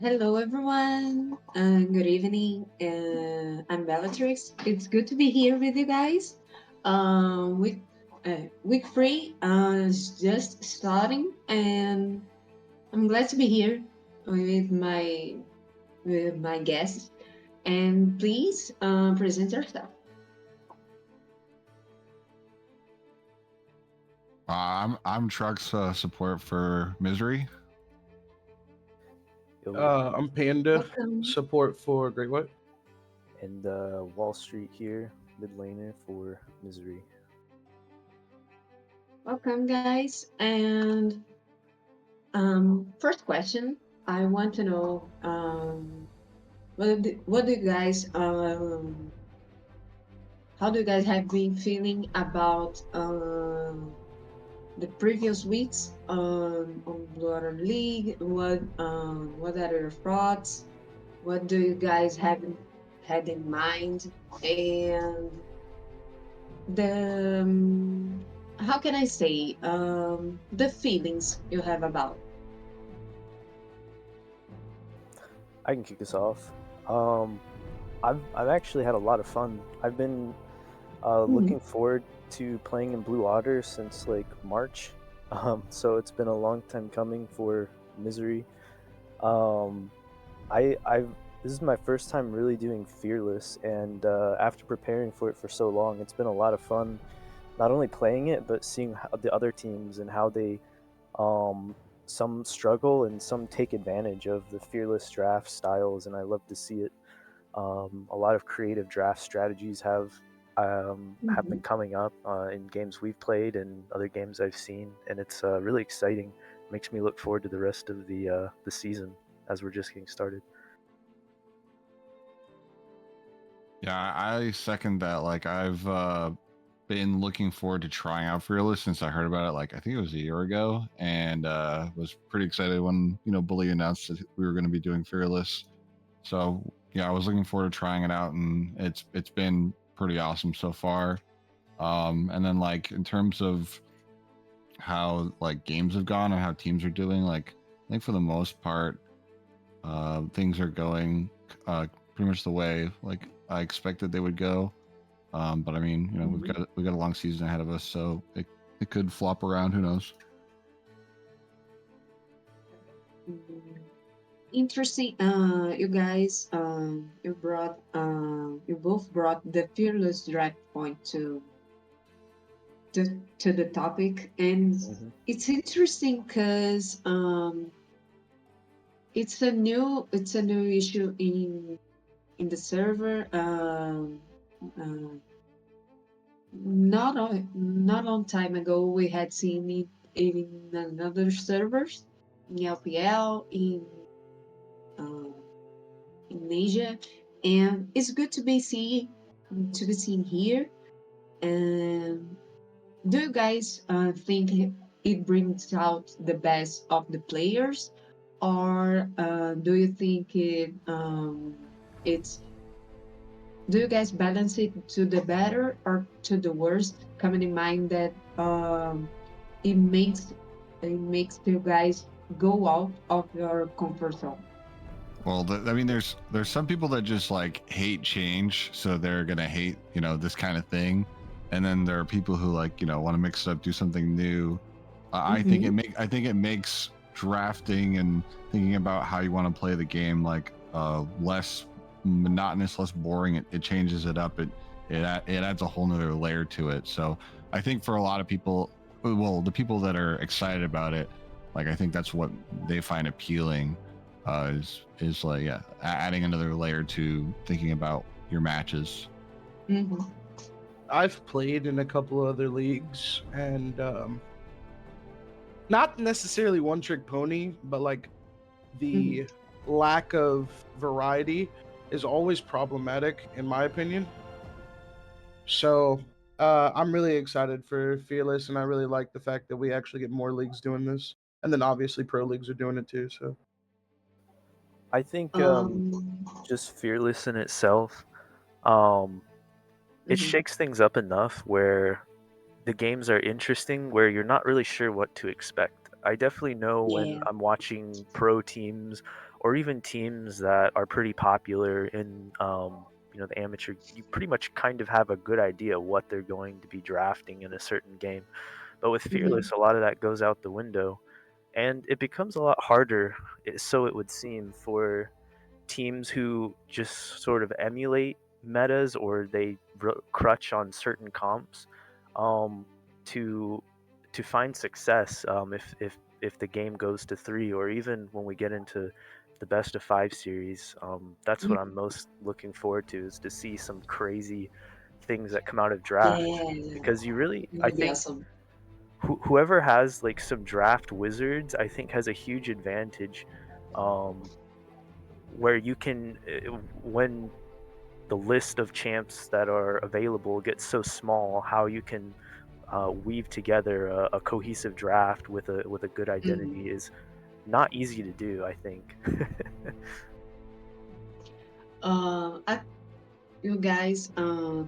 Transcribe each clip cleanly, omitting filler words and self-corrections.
Hello, everyone. Good evening. I'm Bellatrix. It's good to be here with you guys. Week three is just starting, and I'm glad to be here with my guests. And please present yourself. I'm Truck's support for Misery. Yo, I'm Panda, Welcome. support for Great White. and Wall Street here, mid laner for Misery. Welcome, guys. And first question, I want to know what do you guys how do you guys have been feeling about the previous weeks on Dorado League? What are your thoughts? What do you guys have had in mind? And the how can I say the feelings you have about? I can kick us off. Um, I've actually had a lot of fun. I've been Mhm. looking forward to playing in Blue Otter since like March. So it's been a long time coming for Misery. Um, I've this is my first time really doing Fearless, and after preparing for it for so long, it's been a lot of fun. Not only playing it, but seeing how the other teams and how they um, some struggle and some take advantage of the Fearless draft styles, and I love to see it. A lot of creative draft strategies have been Mhm. coming up in games we've played and other games I've seen, and it's really exciting. Makes me look forward to the rest of the season as we're just getting started. Yeah, I second that. Like I've been looking forward to trying out Fearless since I heard about it. Like I think it was a year ago, and was pretty excited when Bully announced that we were going to be doing Fearless. So yeah, I was looking forward to trying it out, and it's been pretty awesome so far. And then like in terms of how like games have gone and how teams are doing, like I think for the most part, things are going pretty much the way like I expected they would go. But I mean, Mhm. we've got a long season ahead of us, so it could flop around. Who knows? Mm, Interesting. You guys, you both brought the fearless direct point to the topic, and Hmm. it's interesting because it's a new issue in the server. Uh, not long time ago, we had seen it in another servers in LPL uh, in Asia, and it's good to be seen here. And do you guys think it brings out the best of the players, or do you think it's do you guys balance it to the better or to the worst? Coming in mind that it makes it makes you guys go out of your comfort zone. Well, I mean, there's some people that just like hate change, so they're gonna hate this kind of thing, and then there are people who like want to mix it up, do something new. Mm-hmm. I think it makes drafting and thinking about how you want to play the game like less monotonous, less boring. It changes it up. It adds a whole nother layer to it. So I think for a lot of people, well, the people that are excited about it, like I think that's what they find appealing. Is like yeah, adding another layer to thinking about your matches. Mm-hmm. I've played in a couple other leagues, and not necessarily one trick pony, but like the lack of variety is always problematic in my opinion. So I'm really excited for Fearless, and I really like the fact that we actually get more leagues doing this, and then obviously pro leagues are doing it too. So I think Um, just Fearless in itself, um, it mhm. shakes things up enough where the games are interesting, where you're not really sure what to expect. I definitely know when Yeah. I'm watching pro teams or even teams that are pretty popular in the amateur, you pretty much kind of have a good idea what they're going to be drafting in a certain game. But with Mhm. Fearless, a lot of that goes out the window, and it becomes a lot harder, so it would seem, for teams who just sort of emulate metas or they crutch on certain comps um, to find success if the game goes to three, or even when we get into the best of five series. That's what I'm most looking forward to, is to see some crazy things that come out of draft, Yeah, because you really, it I would be think, awesome. whoever has like some draft wizards, I think, has a huge advantage, um, where you can, when the list of champs that are available gets so small, how you can weave together a cohesive draft with a good Mhm. identity is not easy to do, I think. I, you guys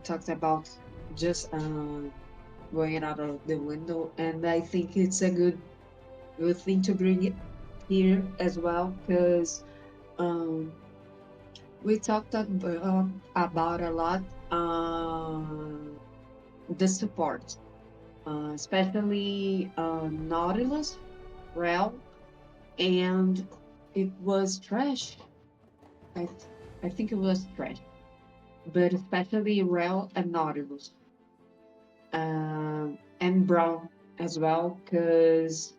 talked about just going out of the window, and I think it's a good thing to bring it here as well, because um, we talked about a lot the support, especially Nautilus, Rel, and it was trash. I th- I think it was trash, but especially Rel and Nautilus, and Brown as well, because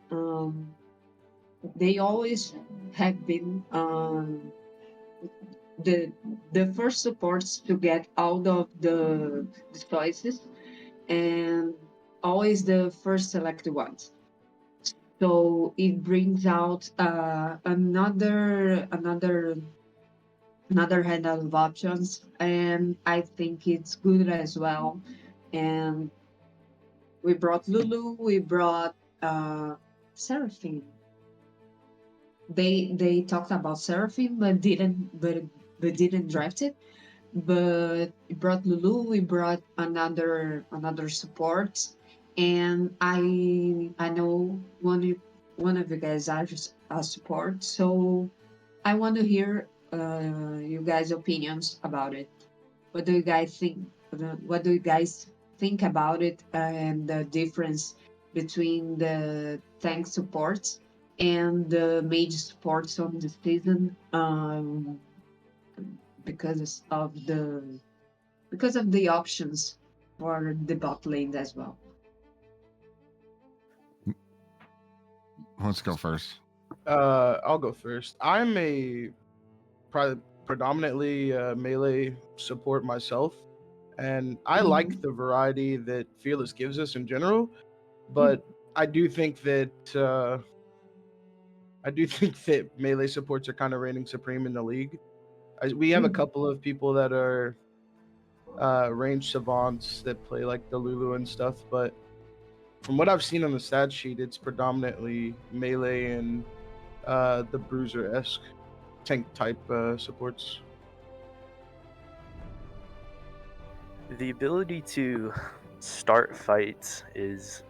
they always have been the the first supports to get out of the choices, and always the first selected ones. So it brings out another handle of options, and I think it's good as well. And we brought Lulu, we brought Seraphine. They talked about Seraphine, but didn't draft it. But we brought Lulu, we brought another support, and I know one of you guys are just a support, so I want to hear you guys' opinions about it. What do you guys think? What do you guys think about it, and the difference between the tank supports and the mage supports on the season? Because of the options for the bot lane as well. Let's go first. I'll go first. I'm a predominantly melee support myself, and I like the variety that Fearless gives us in general. But I do think that melee supports are kind of reigning supreme in the league. We have a couple of people that are range savants that play like the Lulu and stuff, but from what I've seen on the stat sheet, it's predominantly melee and the bruiser-esque tank type supports. The ability to start fights is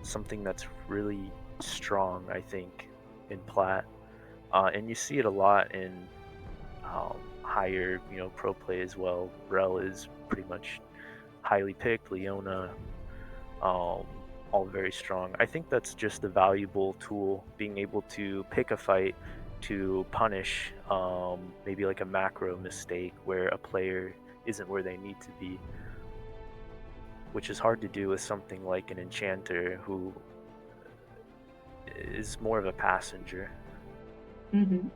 something that's really strong, I think, in Plat, and you see it a lot in higher, pro play as well. Rel is pretty much highly picked. Leona, um, all very strong. I think that's just a valuable tool, being able to pick a fight to punish maybe like a macro mistake where a player isn't where they need to be, which is hard to do with something like an enchanter who is more of a passenger. Mm-hmm.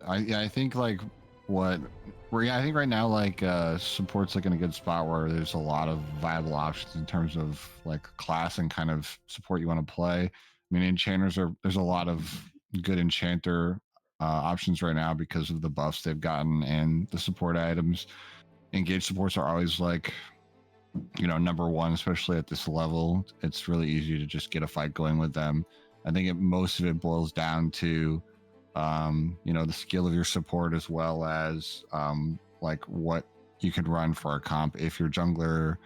I think like what yeah, I think right now like support's like in a good spot where there's a lot of viable options in terms of like class and kind of support you want to play. I mean, there's a lot of good enchanter options right now because of the buffs they've gotten and the support items. Engage supports are always like, number one, especially at this level. It's really easy to just get a fight going with them. I think most of it boils down to the skill of your support as well as like what you could run for a comp. If your jungler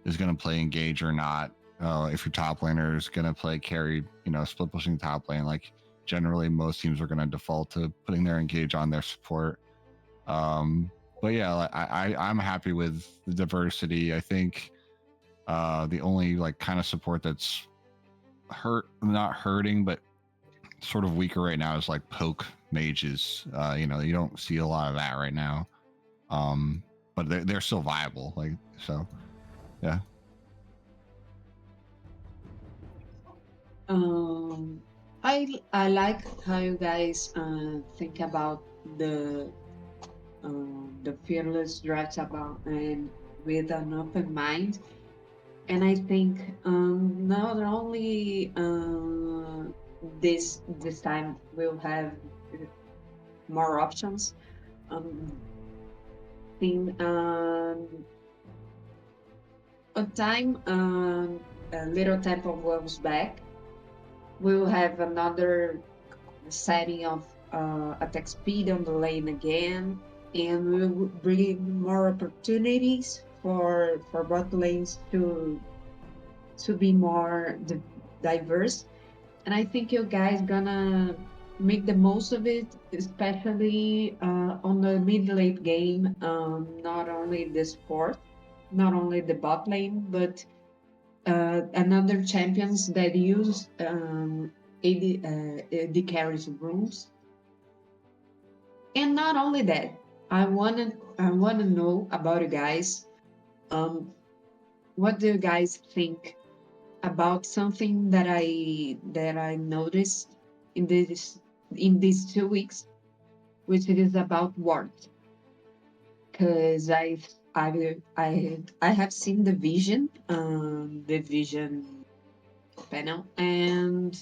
is going to play engage or not, if your top laner is going to play carry, split pushing top lane, like generally most teams are going to default to putting their engage on their support. But yeah, like, I'm happy with the diversity. I think the only like kind of support that's not hurting, but sort of weaker right now is like poke mages. You don't see a lot of that right now, but they're still viable. Like so, yeah. I like how you guys think about the fearless draft about and with an open mind. And I think not only this time we'll have more options. In a time, a little temple goes back, we'll have another setting of attack speed on the lane again, and we'll bring more opportunities for bot lanes to be more diverse. And I think you guys gonna make the most of it, especially on the mid late game. Not only the sport, not only the bot lane, but another champions that use AD carries rules. And not only that, I wanna know about you guys. Um, what do you guys think about something that I noticed in these 2 weeks, which it is about wards? Because I have seen the vision panel, and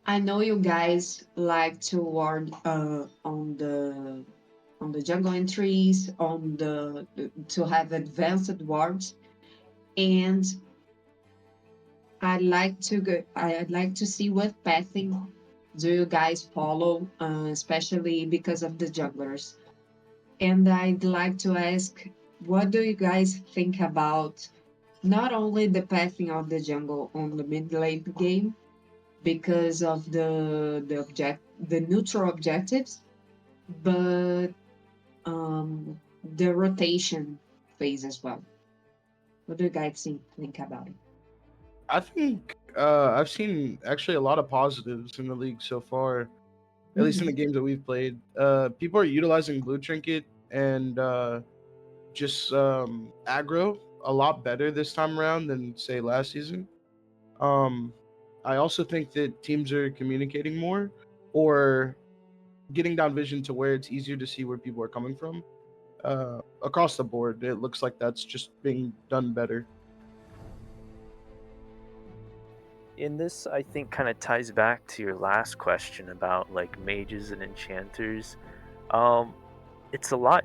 I know you guys like to ward on the jungle entries, to have advanced wards, and I'd like to see what pathing do you guys follow, especially because of the jugglers. And I'd like to ask, what do you guys think about not only the pathing of the jungle on the mid late game because of the neutral objectives, but the rotation phase as well. What do you guys think about it? I think I've seen actually a lot of positives in the league so far, at least in the Mhm. games that we've played. People are utilizing Blue Trinket and just aggro a lot better this time around than say last season. Um, I also think that teams are communicating more or getting down vision to where it's easier to see where people are coming from. Across the board, it looks like that's just being done better. In this, I think kind of ties back to your last question about like mages and enchanters. Um, it's a lot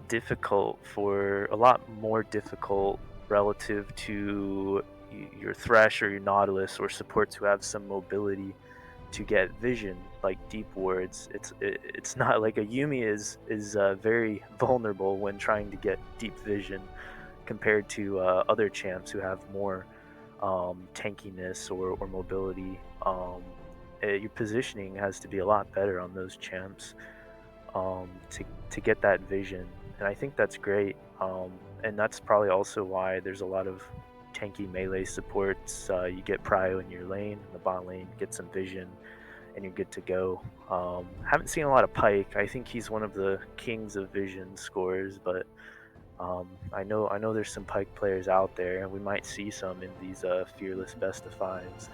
more difficult relative to your Thresh or your Nautilus or supports who have some mobility to get vision like deep wards. It's not like a Yumi is very vulnerable when trying to get deep vision compared to other champs who have more tankiness or mobility. Your positioning has to be a lot better on those champs to get that vision, and I think that's great. And that's probably also why there's a lot of tanky melee supports. You get prio in your lane, in the bot lane, get some vision, and you're good to go. Haven't seen a lot of Pike. I think he's one of the kings of vision scorers, but I know there's some Pike players out there, and we might see some in these fearless best of fives.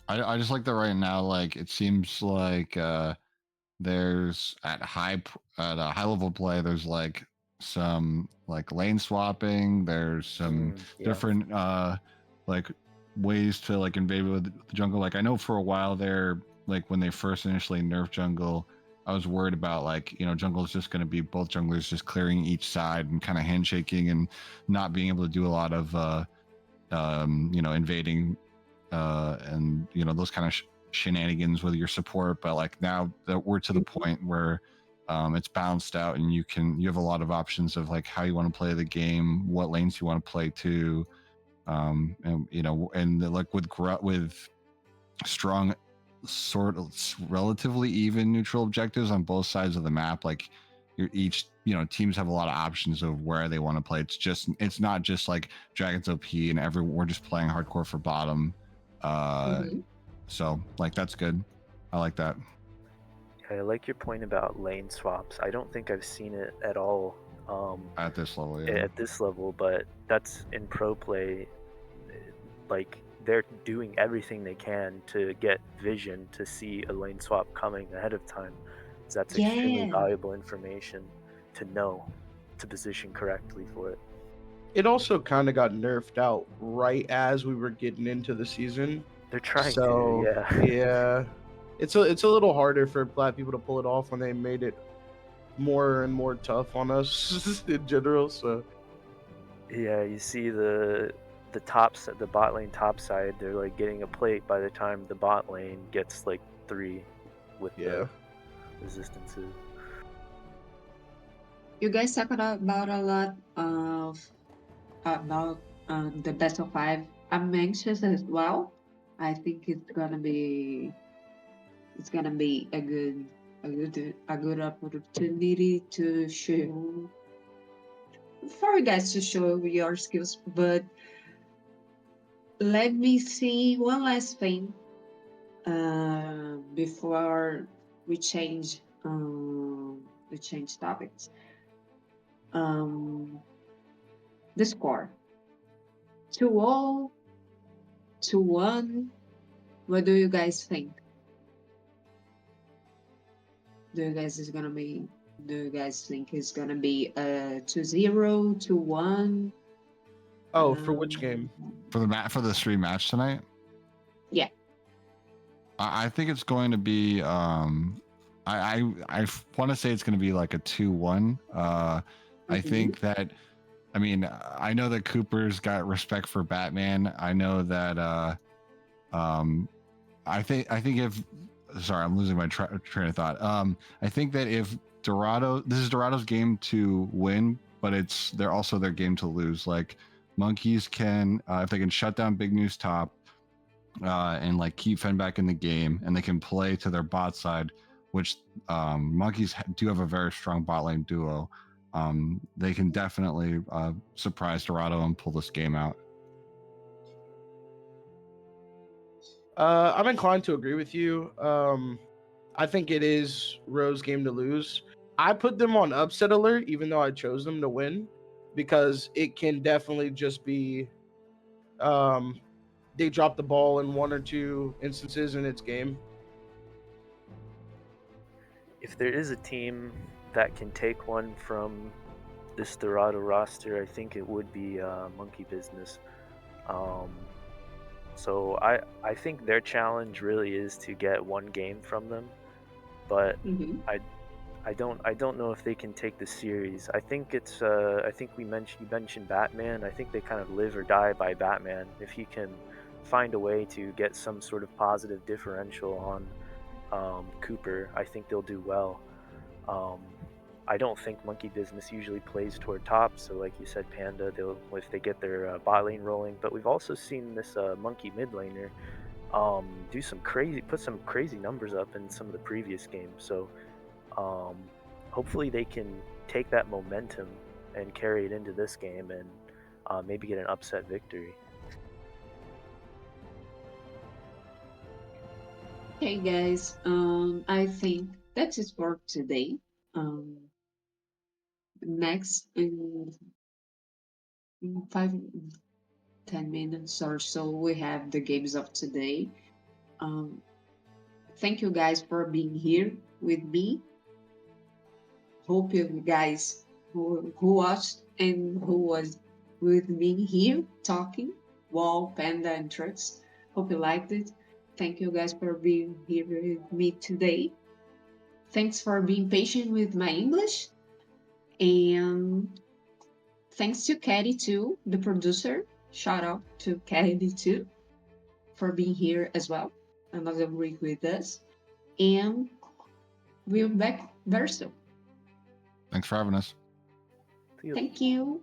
I just like that right now. Like it seems like there's at at a high level play, there's like some like lane swapping. There's some Yeah. different like ways to like invade with the jungle. Like I know for a while there, like when they first initially nerfed jungle, I was worried about like, you know, jungle is just going to be both junglers just clearing each side and kind of handshaking and not being able to do a lot of you know, invading and you know those kind of shenanigans with your support. But like now that we're to the point where it's balanced out and you have a lot of options of like how you want to play the game, what lanes you want to play to, and you know, and like with strong sort of relatively even neutral objectives on both sides of the map, like you're each, you know, teams have a lot of options of where they want to play. It's not just like Dragons OP and we're just playing hardcore for bottom. Mhm. So like that's good. I like that. I like your point about lane swaps. I don't think I've seen it at all At this level, yeah. at this level, but that's in pro play. Like they're doing everything they can to get vision to see a lane swap coming ahead of time. So that's extremely Yeah. valuable information to know to position correctly for it. It also kind of got nerfed out right as we were getting into the season. They're trying So to, yeah. yeah, it's a little harder for Plat people to pull it off when they made it more and more tough on us in general. So Yeah, you see the the bot lane top side, they're like getting a plate by the time the bot lane gets like 3 with yeah, the resistances. You guys talk about a lot of about the best of five. I'm anxious as well. I think it's gonna be a good opportunity to show for you guys to show your skills. But let me see one last thing before we change topics. Um, the score 2-0, 2-1. What do you guys think? Do you guys is gonna be? Do you guys think it's gonna be 2-0, 2-1? Oh, for which game? For the stream match tonight, Yeah. I think it's going to be I want to say it's going to be like a 2-1. I think that, I mean, I know that Cooper's got respect for Batman. I know that I think if sorry, I'm losing my train of thought. I think that if this is Dorado's game to win, but they're also their game to lose. Like Monkeys can, if they can shut down Big News top, and like keep Fen back in the game, and they can play to their bot side, which Monkeys do have a very strong bot lane duo. They can definitely surprise Dorado and pull this game out. I'm inclined to agree with you. I think it is Rose's game to lose. I put them on upset alert, even though I chose them to win, because it can definitely just be they drop the ball in one or two instances in its game. If there is a team that can take one from this Dorado roster, I think it would be Monkey Business. So I think their challenge really is to get one game from them, but I don't know if they can take the series. I think it's I think you mentioned Batman. I think they kind of live or die by Batman. If he can find a way to get some sort of positive differential on Cooper, I think they'll do well. I don't think Monkey Business usually plays toward top, so like you said, Panda, they'll if they get their bot lane rolling. But we've also seen this Monkey mid laner put some crazy numbers up in some of the previous games. So hopefully they can take that momentum and carry it into this game and maybe get an upset victory. Okay, guys. I think that's it for today. Next in 5-10 minutes or so, we have the games of today. Thank you guys for being here with me. Hope you guys who watched and who was with me here talking, Wall, Panda, and Trucks. Hope you liked it. Thank you guys for being here with me today. Thanks for being patient with my English. And thanks to Katie too, the producer. Shout out to Katie too for being here as well. Another week with us. And we'll be back very soon. Thanks for having us. See you. Thank you.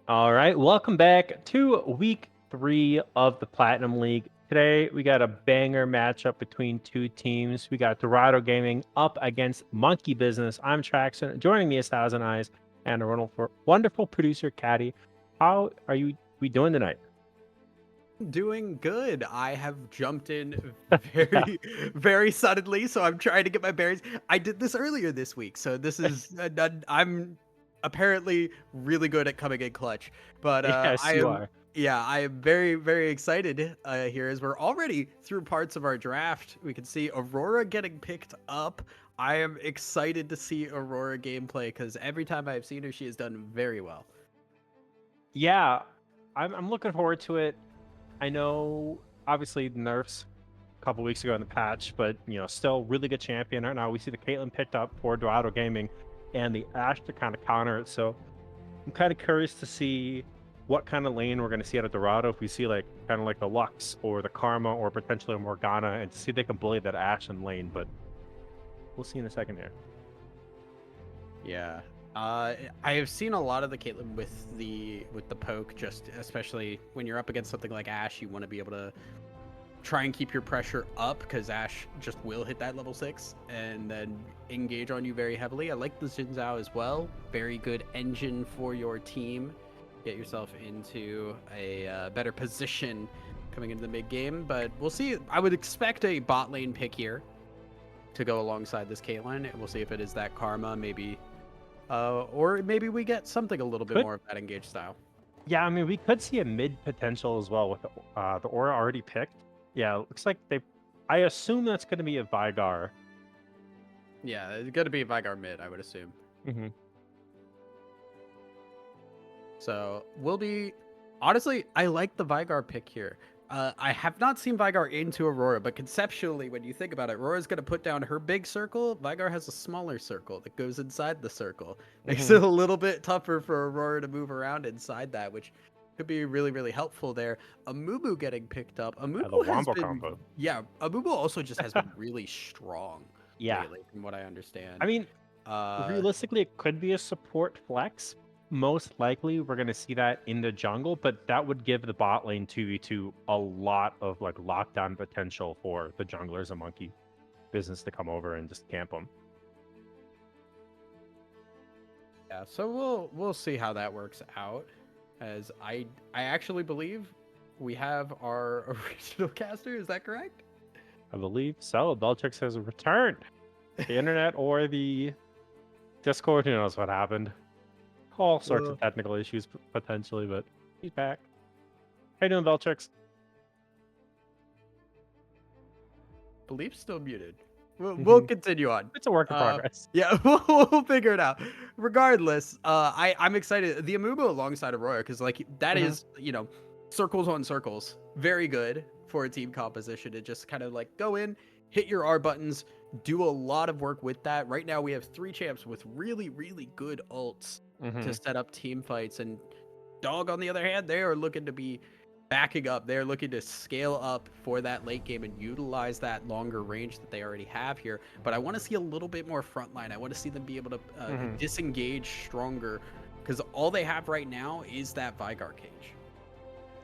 All right, welcome back to week 3 of the Platinum League. Today we got a banger matchup between two teams. We got Dorado Gaming up against Monkey Business. I'm Traxon. Joining me is Thousand Eyes and a wonderful producer Caddy. How are we doing tonight? Doing good. I have jumped in Yeah. very suddenly, so I'm trying to get my bearings. I did this earlier this week, so this is I'm apparently really good at coming in clutch. But Yes, I you am are. yeah, I am very excited here as we're already through parts of our draft. We can see Aurora getting picked up. I am excited to see Aurora gameplay because every time I've seen her, she has done very well. Yeah, I'm looking forward to it. I know, obviously, the nerfs a couple weeks ago in the patch, but still really good champion right now. We see the Caitlyn picked up for Dorado Gaming, and the Ashe to kind of counter it. So I'm kind of curious to see what kind of lane we're going to see out of Dorado. If we see like kind of like the Lux or the Karma or potentially a Morgana, and to see if they can bully that Ashe in lane. But we'll see in a second here. Yeah. I have seen a lot of the Caitlyn with the poke, just especially when you're up against something like Ashe, you want to be able to try and keep your pressure up because Ashe just will hit that level 6 and then engage on you very heavily. I like the Xin Zhao as well. Very good engine for your team. Get yourself into a better position coming into the mid game, but we'll see. I would expect a bot lane pick here to go alongside this Caitlyn, and we'll see if it is that Karma, maybe. Or maybe we get something a little bit more of that engaged style. Yeah, I mean, we could see a mid potential as well with the Aura already picked. Yeah, it looks like I assume that's going to be a Vigar. Yeah, it's going to be Vigar mid, I would assume. Mm-hmm. So we'll be... Honestly, I like the Vigar pick here. I have not seen Vigar into Aurora, but conceptually, when you think about it, Aurora's going to put down her big circle. Vigar has a smaller circle that goes inside the circle. Makes it a little bit tougher for Aurora to move around inside that, which could be really helpful there. Amumu getting picked up. The Amumu has Wombo been... combo. Yeah, Amumu also just has been really strong Yeah. lately, from what I understand. I mean, realistically, it could be a support flex. Most likely, we're going to see that in the jungle, but that would give the bot lane 2v2 a lot of like lockdown potential for the junglers and Monkey Business to come over and just camp them. Yeah, so we'll see how that works out. As I actually believe we have our original caster. Is that correct? I believe so. Beltrix has returned. The internet or the Discord, who knows what happened. All sorts of technical issues potentially, but he's back. How you doing, Beltrix? Believe still muted. We'll continue on. It's a work in progress. Yeah, we'll figure it out. Regardless, I'm excited. The Amumu alongside Aurora, because like that is, circles on circles. Very good for a team composition to just kind of like go in, hit your R buttons, do a lot of work with that. Right now we have 3 champs with really good ults to set up team fights, and Dog on the other hand, they are looking to be backing up. They're looking to scale up for that late game and utilize that longer range that they already have here. But I want to see a little bit more frontline. I want to see them be able to disengage stronger, because all they have right now is that Vigar cage.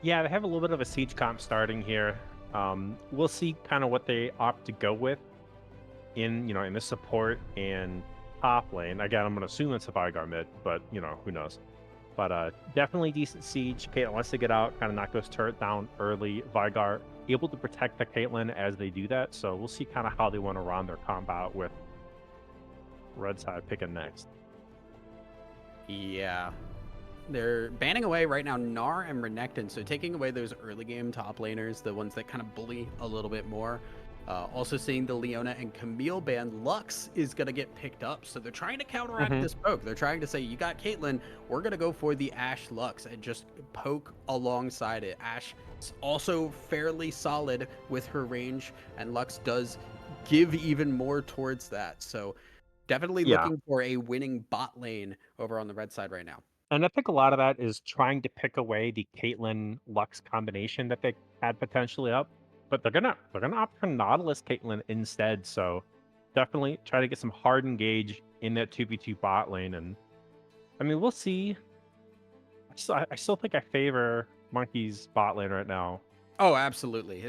Yeah, they have a little bit of a siege comp starting here. We'll see kind of what they opt to go with in the support and top lane. Again, I'm going to assume it's a Vigar mid, but who knows. But definitely decent siege. Caitlyn wants to get out, kind of knock those turret down early. Vigar able to protect the Caitlyn as they do that. So we'll see kind of how they want to run their combat with red side picking next. Yeah. They're banning away right now Gnar and Renekton, so taking away those early game top laners, the ones that kind of bully a little bit more. Also seeing the Leona and Camille ban. Lux is going to get picked up, so they're trying to counteract this poke. They're trying to say, you got Caitlyn, we're going to go for the Ashe Lux and just poke alongside it. Ashe is also fairly solid with her range, and Lux does give even more towards that. So definitely looking for a winning bot lane over on the red side right now. And I think a lot of that is trying to pick away the Caitlyn Lux combination that they had potentially up. But they're gonna opt for Nautilus Caitlyn instead. So definitely try to get some hard engage in that 2v2 bot lane. And I mean, we'll see. I still think I favor Monkey's bot lane right now. Oh, absolutely.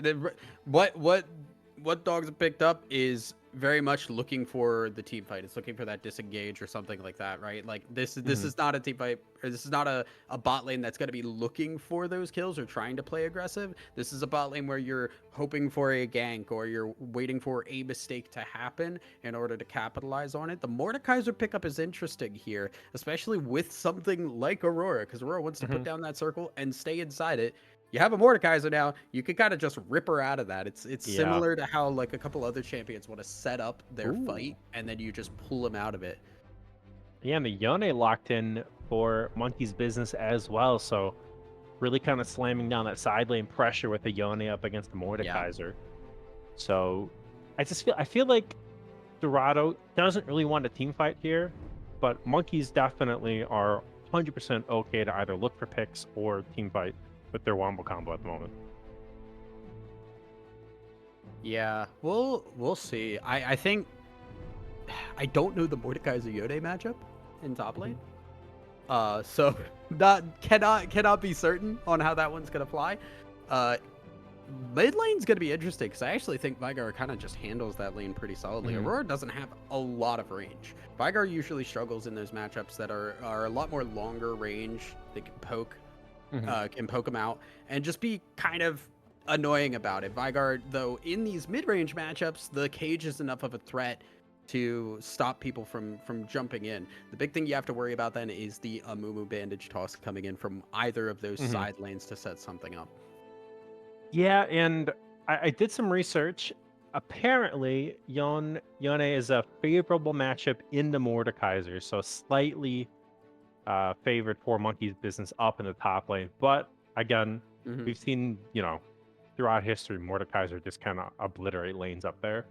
What dogs have picked up is very much looking for the team fight. It's looking for that disengage or something like that, right? Like this is not a team fight, or this is not a bot lane that's going to be looking for those kills or trying to play aggressive. This is a bot lane where you're hoping for a gank or you're waiting for a mistake to happen in order to capitalize on it. The Mordekaiser pickup is interesting here, especially with something like Aurora, because Aurora wants to put down that circle and stay inside it. You have a Mordekaiser now, you can kind of just rip her out of that. It's Yeah. similar to how like a couple other champions want to set up their Ooh. fight and then you just pull them out of it. Yeah, and the Yone locked in for Monkey's business as well. So really kind of slamming down that side lane pressure with the Yone up against the Mordekaiser. So I feel like Dorado doesn't really want a team fight here, but Monkeys definitely are 100% okay to either look for picks or team fight with their wombo combo at the moment. Yeah, we'll see. I think I don't know the Mordekaiser Yone matchup in top lane. So that cannot be certain on how that one's gonna fly. Mid lane's gonna be interesting because I actually think Vigar kind of just handles that lane pretty solidly. Aurora doesn't have a lot of range. Vigar usually struggles in those matchups that are a lot more longer range. They can poke them out and just be kind of annoying about it. Vigar, though, in these mid-range matchups, the cage is enough of a threat to stop people from jumping in. The big thing you have to worry about then is the Amumu bandage toss coming in from either of those side lanes to set something up. Yeah, and I did some research. Apparently, Yone is a favorable matchup in the Mordekaiser, so slightly favored for Monkey's business up in the top lane. But again, we've seen, throughout history, Mordekaiser just kind of obliterate lanes up there.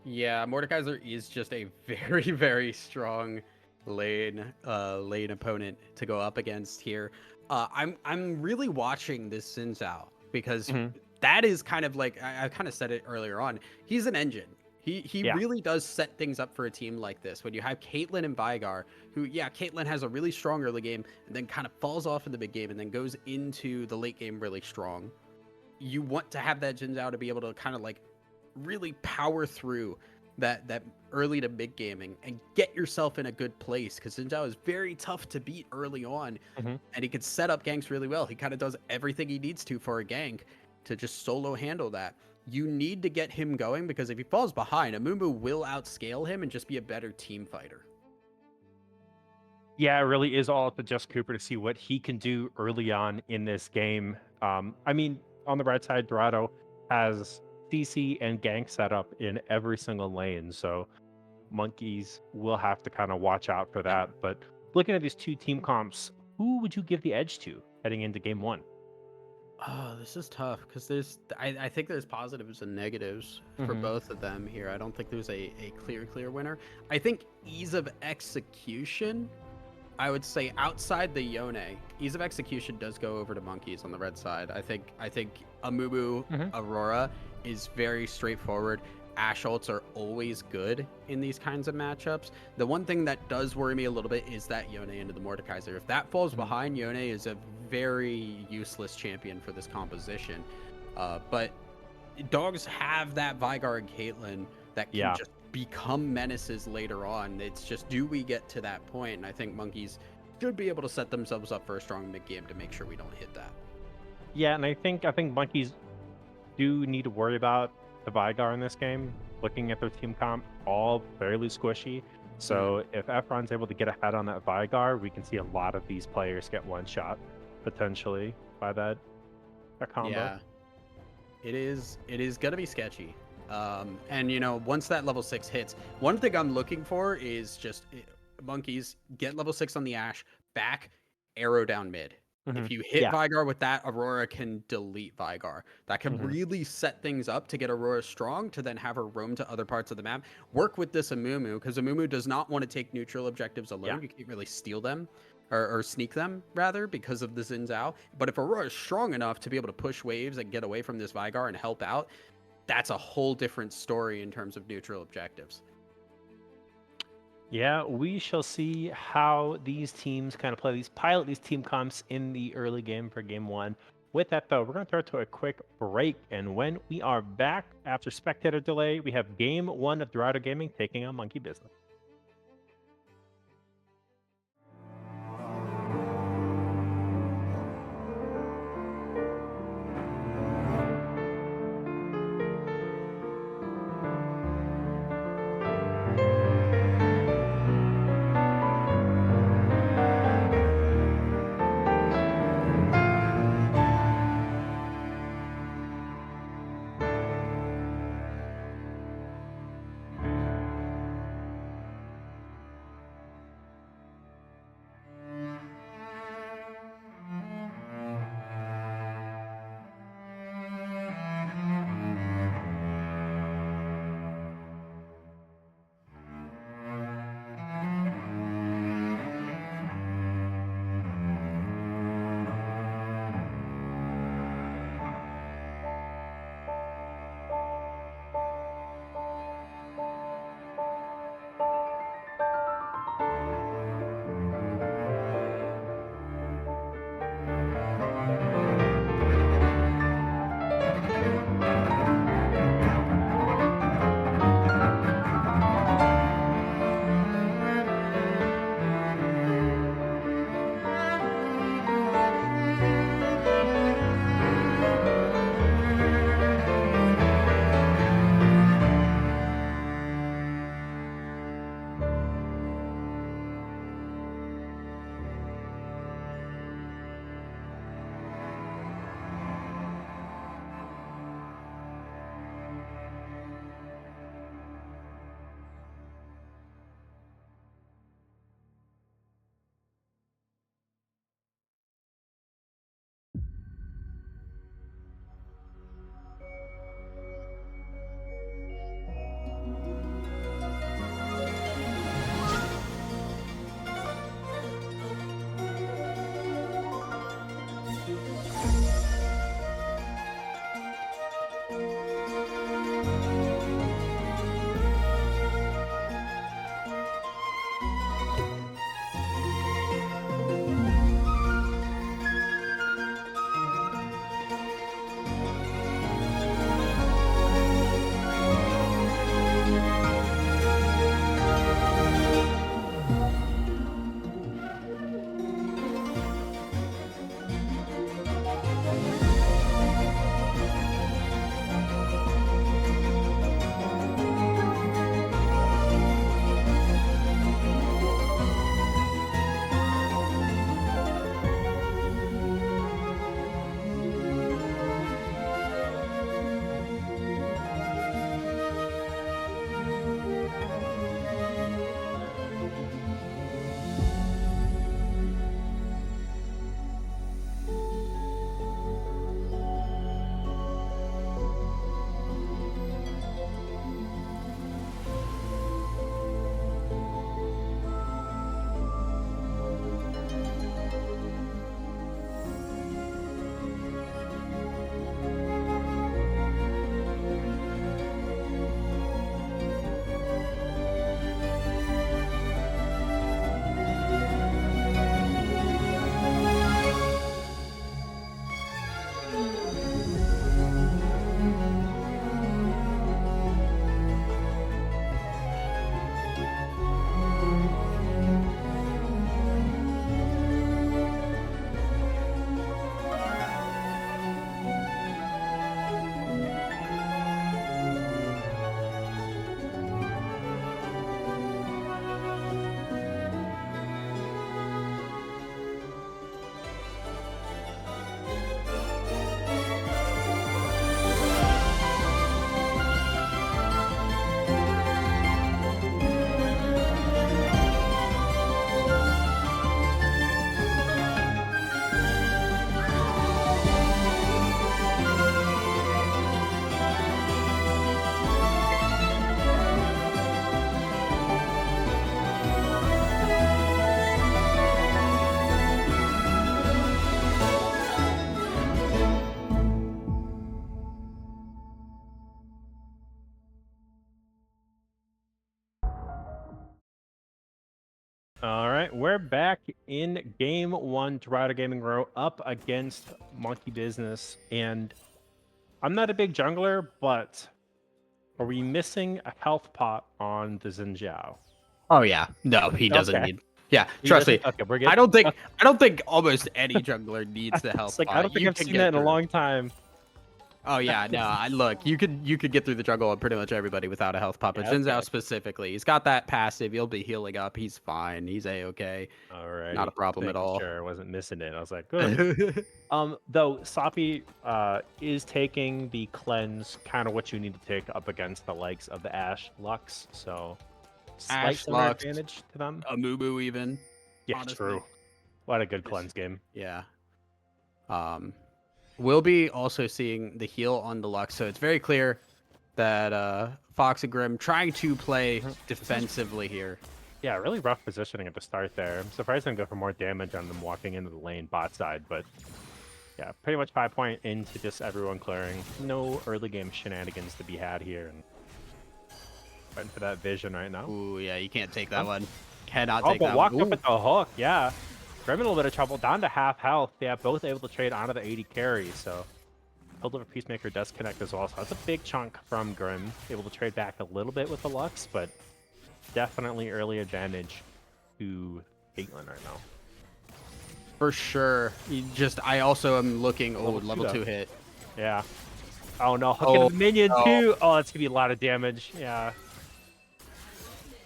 Yeah, Mordekaiser is just a very, very strong lane opponent to go up against here. I'm really watching this Xin Zhao because that is kind of like I kind of said it earlier on. He's an engine. He really does set things up for a team like this. When you have Caitlyn and Vigar, who Caitlyn has a really strong early game and then kind of falls off in the big game and then goes into the late game really strong. You want to have that Xin Zhao to be able to kind of like really power through that early to mid gaming and get yourself in a good place because Xin Zhao is very tough to beat early on and he can set up ganks really well. He kind of does everything he needs to for a gank to just solo handle that. You need to get him going because if he falls behind, Amumu will outscale him and just be a better team fighter. Yeah, it really is all up to Just Cooper to see what he can do early on in this game. I mean, on the right side, Dorado has CC and gank set up in every single lane, so Monkeys will have to kind of watch out for that. But looking at these two team comps, who would you give the edge to heading into game one? Oh, this is tough because I think there's positives and negatives for both of them here. I don't think there's a clear winner. I think ease of execution, I would say outside the Yone, ease of execution does go over to Monkeys on the red side. I think Amumu Aurora is very straightforward. Ashe ults are always good in these kinds of matchups. The one thing that does worry me a little bit is that Yone into the Mordekaiser. If that falls behind, Yone is a very useless champion for this composition. But dogs have that Vigar and Caitlyn that can just become menaces later on. It's just, do we get to that point? And I think Monkeys should be able to set themselves up for a strong mid game to make sure we don't hit that. Yeah, and I think Monkeys do need to worry about the Vigar in this game. Looking at their team comp, all fairly squishy. So if Efron's able to get ahead on that Vigar, we can see a lot of these players get one shot potentially by that combo. Yeah, it is gonna be sketchy. And once that level 6 hits, one thing I'm looking for is just Monkeys get level 6 on the Ashe, back arrow down mid. If you hit Vigar with that, Aurora can delete Vigar. That can really set things up to get Aurora strong to then have her roam to other parts of the map. Work with this Amumu, because Amumu does not want to take neutral objectives alone. You can't really steal them, or sneak them, rather, because of the Xin Zhao. But if Aurora is strong enough to be able to push waves and get away from this Vigar and help out, that's a whole different story in terms of neutral objectives. Yeah, we shall see how these teams kind of play these pilot these team comps in the early game for game one. With that though, we're going to throw it to a quick break, and when we are back after spectator delay, we have game one of Dorado Gaming taking on Monkey Business. All right, we're back in game one, Dorado Gaming Row up against Monkey Business. And I'm not a big jungler, but are we missing a health pot on the Xinjiao? Oh yeah, no, he doesn't Okay. need. Yeah, He trust me. doesn't? Okay, we're good. I don't think almost any jungler needs the health It's like, I pot. don't think You I've can seen get that in a through. long time. Oh yeah, no. Look, you could get through the jungle on pretty much everybody without a health pop. But Yeah, Xin Zhao okay. specifically, he's got that passive. He'll be healing up. He's fine. He's a-okay. All right. Not a problem at all. Sure, I wasn't missing it. I was like, good. Though Soppy is taking the cleanse, kind of what you need to take up against the likes of the Ashe Lux. So slight Ashe similar Lux, advantage to them. Amumu even. Yeah, honestly. true. What a good cleanse game. Yeah. We'll be also seeing the heal on the Lux, so it's very clear that Fox and Grim trying to play defensively here. Yeah, really rough positioning at the start there. I'm surprised they didn't go for more damage on them walking into the lane bot side, but yeah, pretty much 5 point into just everyone clearing. No early game shenanigans to be had here. And waiting for that vision right now. Ooh, yeah, you can't take that one. Cannot Oh, take but that walked one. up at the hook, yeah. Grim in a little bit of trouble, down to half health. Yeah, both able to trade onto the 80 carry, so Holdover Peacemaker does connect as well, so that's a big chunk from Grim. Able to trade back a little bit with the Lux, but definitely early advantage to Caitlyn right now. For sure. I also am looking. Oh, level 2 though. hit. Yeah. Oh no, hooking the minion too. Oh, that's gonna be a lot of damage. Yeah.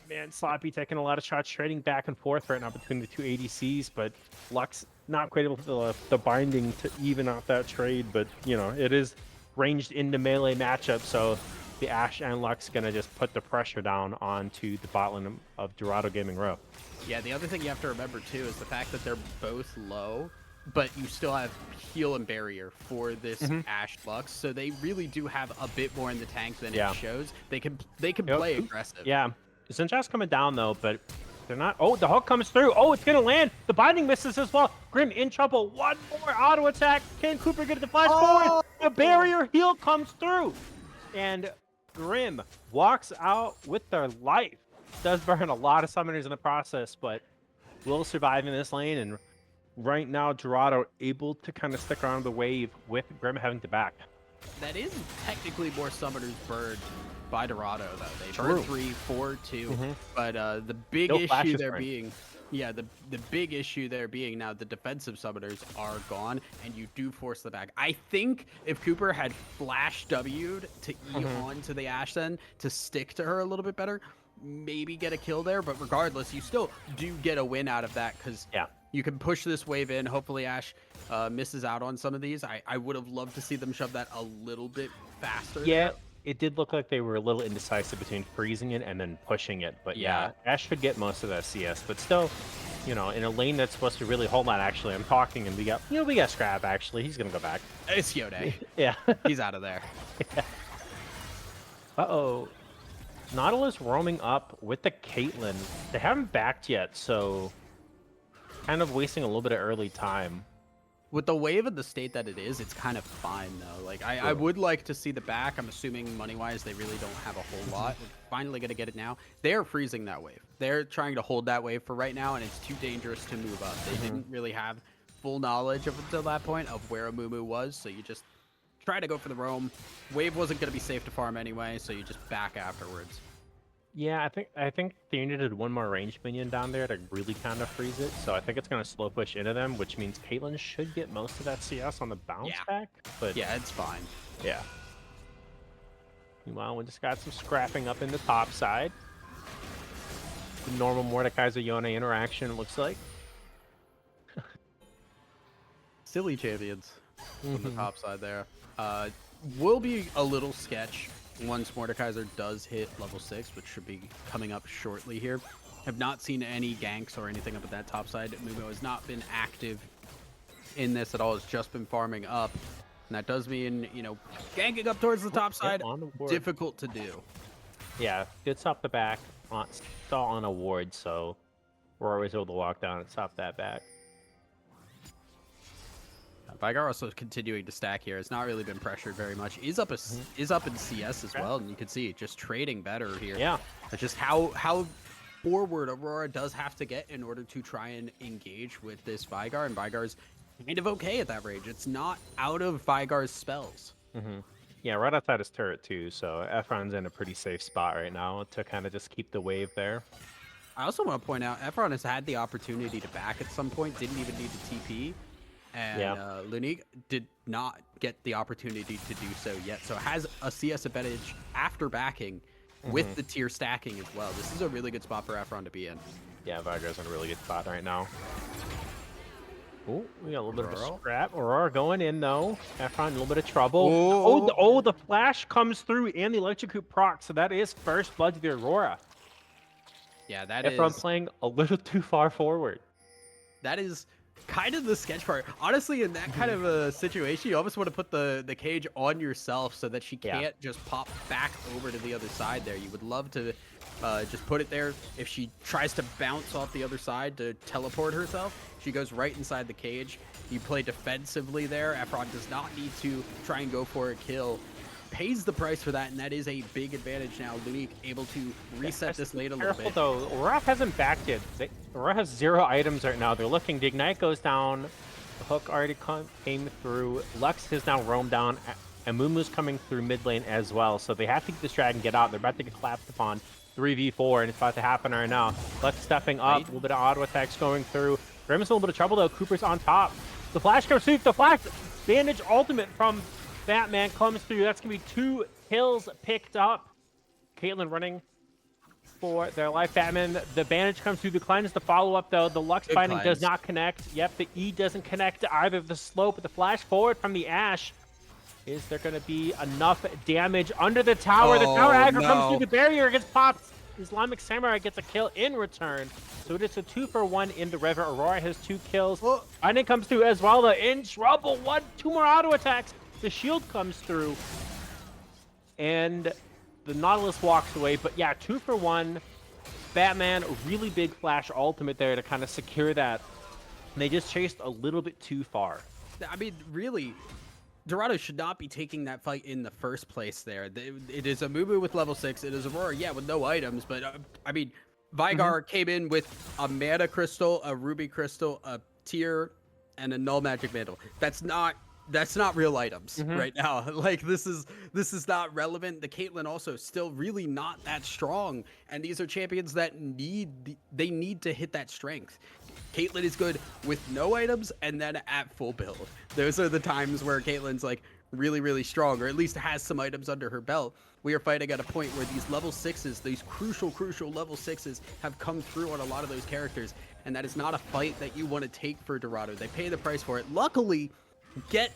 Man, Sloppy taking a lot of shots, trading back and forth right now between the two ADCs, but Lux not quite able to the binding to even out that trade. But you know, it is ranged into melee matchup, so the Ashe and Lux gonna just put the pressure down onto the bot lane of Dorado Gaming Row. Yeah, the other thing you have to remember too is the fact that they're both low, but you still have heal and barrier for this Ashe Lux, so they really do have a bit more in the tank than it shows. They can play aggressive. Yeah, Xinjiao's coming down though, but they're not. Oh, the hook comes through. Oh, it's gonna land. The binding misses as well. Grim in trouble. One more auto attack. Can Cooper get the flash forward? The barrier heal comes through, and Grim walks out with their life. Does burn a lot of summoners in the process, but will survive in this lane. And right now, Dorado able to kind of stick around the wave with Grim having to back. That is technically more summoners burned by Dorado, though. They burned 3, 4, 2. But the big issue there being, the big issue there being now the defensive summoners are gone, and you do force the back. I think if Cooper had flash W'd to E onto the Ashe then to stick to her a little bit better, maybe get a kill there. But regardless, you still do get a win out of that because you can push this wave in. Hopefully Ashe misses out on some of these. I would have loved to see them shove that a little bit faster. Yeah, it did look like they were a little indecisive between freezing it and then pushing it. But yeah, Ashe should get most of that CS. But still, you know, in a lane that's supposed to really hold on. Actually, I'm talking, and we got Scrap. Actually, he's gonna go back. It's Yone. Yeah, he's out of there. Uh-oh. Nautilus roaming up with the Caitlyn. They haven't backed yet, so kind of wasting a little bit of early time. With the wave of the state that it is, it's kind of fine, though. Like, I would like to see the back. I'm assuming money-wise, they really don't have a whole lot. We're finally going to get it now. They're freezing that wave. They're trying to hold that wave for right now, and it's too dangerous to move up. They didn't really have full knowledge up until that point of where Amumu was, so you just try to go for the roam. Wave wasn't going to be safe to farm anyway, so you just back afterwards. Yeah, I think they needed one more range minion down there to really kind of freeze it. So I think it's going to slow push into them, which means Caitlyn should get most of that CS on the bounce back. But yeah, it's fine. Yeah. Meanwhile, we just got some scrapping up in the top side. The normal Mordekaiser Yone interaction, it looks like. Silly champions on the top side there. Will be a little sketch once Mordekaiser does hit level 6, which should be coming up shortly here. Have not seen any ganks or anything up at that top side. Mumo has not been active in this at all. It's just been farming up. And that does mean, you know, ganking up towards the top side, difficult to do. Yeah, gets off the back, still on a ward, so we're always able to walk down and stop that back. Vigar also continuing to stack here. It's not really been pressured very much. Is up in CS as well, and you can see just trading better here. Yeah. It's just how forward Aurora does have to get in order to try and engage with this Vigar, and Vigar's kind of okay at that range. It's not out of Vigar's spells. Yeah, right outside his turret too, so Efron's in a pretty safe spot right now to kind of just keep the wave there. I also want to point out, Efron has had the opportunity to back at some point, didn't even need to TP, and Lunique did not get the opportunity to do so yet, so has a CS advantage after backing with the tier stacking as well. This is a really good spot for Efron to be in. Yeah, Vigar's in a really good spot right now. Oh, we got a little bit of a scrap. Aurora going in though. Efron in a little bit of trouble. Oh, the flash comes through and the electrocute proc, so that is first blood to the Aurora. Yeah, that Efron is playing a little too far forward. That is kind of the sketch part. Honestly, in that kind of a situation, you almost want to put the cage on yourself so that she can't just pop back over to the other side there. You would love to just put it there. If she tries to bounce off the other side to teleport herself, she goes right inside the cage. You play defensively there. Efron does not need to try and go for a kill. Pays the price for that, and that is a big advantage now. Lunique able to reset this lane a little bit. Though, Aurora hasn't backed it. Aurora has 0 items right now. They're looking. The Ignite goes down. The hook already came through. Lux has now roamed down, and Mumu's coming through mid lane as well. So they have to get this drag and get out. They're about to get collapsed upon 3v4, and it's about to happen right now. Lux stepping up. A little bit of auto attacks going through. Grim's in a little bit of trouble though. Cooper's on top. The flash comes through. The flash bandage ultimate from Batman comes through. That's going to be 2 kills picked up. Caitlyn running for their life. Batman, the bandage comes through. The cleanse, the follow-up, though. The Lux binding does not connect. Yep, the E doesn't connect to either the slope. The flash forward from the Ash. Is there going to be enough damage under the tower? The tower aggro comes through the barrier. Gets popped. Islamic Samurai gets a kill in return. So it is a 2-for-1 in the river. Aurora has 2 kills. Binding comes through as well. The in trouble. 2 more auto attacks. The shield comes through, and the Nautilus walks away. But yeah, 2-for-1. Batman, really big flash ultimate there to kind of secure that. And they just chased a little bit too far. I mean, really, Dorado should not be taking that fight in the first place there. It is a Mumu with level 6. It is Aurora, yeah, with no items. But, I mean, Vigar came in with a Mana Crystal, a Ruby Crystal, a Tear, and a Null Magic Mantle. That's not real items right now. Like, this is not relevant. The Caitlyn also still really not that strong, and these are champions that need to hit that strength. Caitlyn is good with no items and then at full build. Those are the times where Caitlyn's like really, really strong, or at least has some items under her belt. We are fighting at a point where these level 6s, these crucial level 6s have come through on a lot of those characters, and that is not a fight that you want to take for Dorado. They pay the price for it. Luckily, get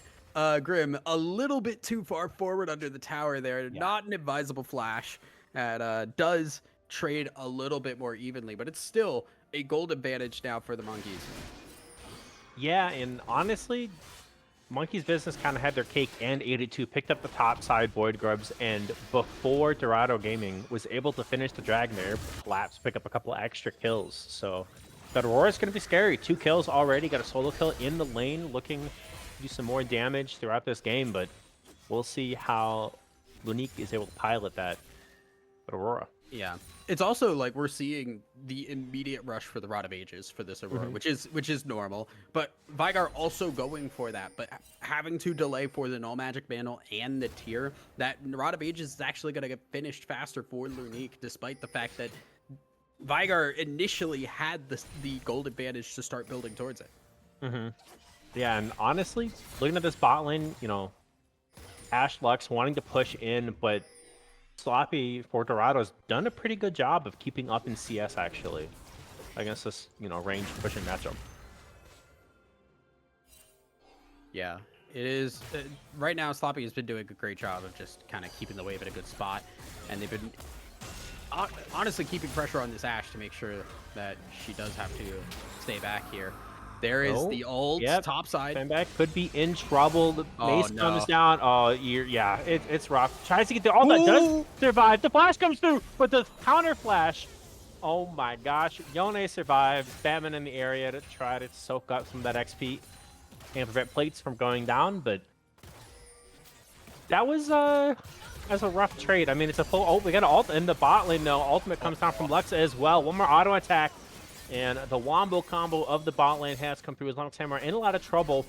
Grim a little bit too far forward under the tower there. Not an advisable flash. That does trade a little bit more evenly, but it's still a gold advantage now for the Monkeys. Yeah, and honestly, Monkey's Business kind of had their cake and ate it too. Picked up the top side Void Grubs, and before Dorado Gaming was able to finish the Dragon there, collapse, pick up a couple of extra kills. So that Aurora's going to be scary. 2 kills already. Got a solo kill in the lane, looking to do some more damage throughout this game, but we'll see how Lunique is able to pilot that. But Aurora. Yeah, it's also like we're seeing the immediate rush for the Rod of Ages for this Aurora, which is normal. But Vigar also going for that, but having to delay for the Null Magic Mantle and the Tier, that Rod of Ages is actually going to get finished faster for Lunique, despite the fact that Vigar initially had the gold advantage to start building towards it. Yeah, and honestly, looking at this bot lane, you know, Ash Lux wanting to push in, but Sloppy for Dorado's done a pretty good job of keeping up in CS actually against this, you know, range pushing matchup. Yeah, it is. Right now, Sloppy has been doing a great job of just kind of keeping the wave at a good spot, and they've been honestly keeping pressure on this Ashe to make sure that she does have to stay back here. There is the ult top side. Back could be in trouble. The mace comes down. Oh, yeah, it's rough. Tries to get the ult that does survive. The flash comes through, but the counter flash. Oh my gosh. Yone survives. Batman in the area to try to soak up some of that XP and prevent plates from going down, but that was as a rough trade. I mean, it's a full ult. We got an ult in the bot lane, though. Ultimate comes down from Lux as well. One more auto attack. And the wombo combo of the bot lane has come through. As long as Samurai in a lot of trouble,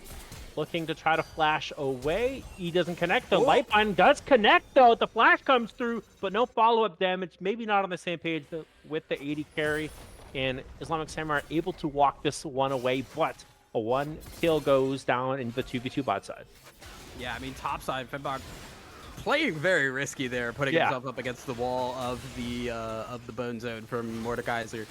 looking to try to flash away. He doesn't connect. The Lifeline does connect, though. The flash comes through, but no follow-up damage. Maybe not on the same page with the 80 carry. And Islamic Samurai able to walk this one away, but a 1 kill goes down in the 2v2 bot side. Yeah, I mean, top side, Fembok playing very risky there, putting himself up against the wall of the bone zone from Mordekaiser.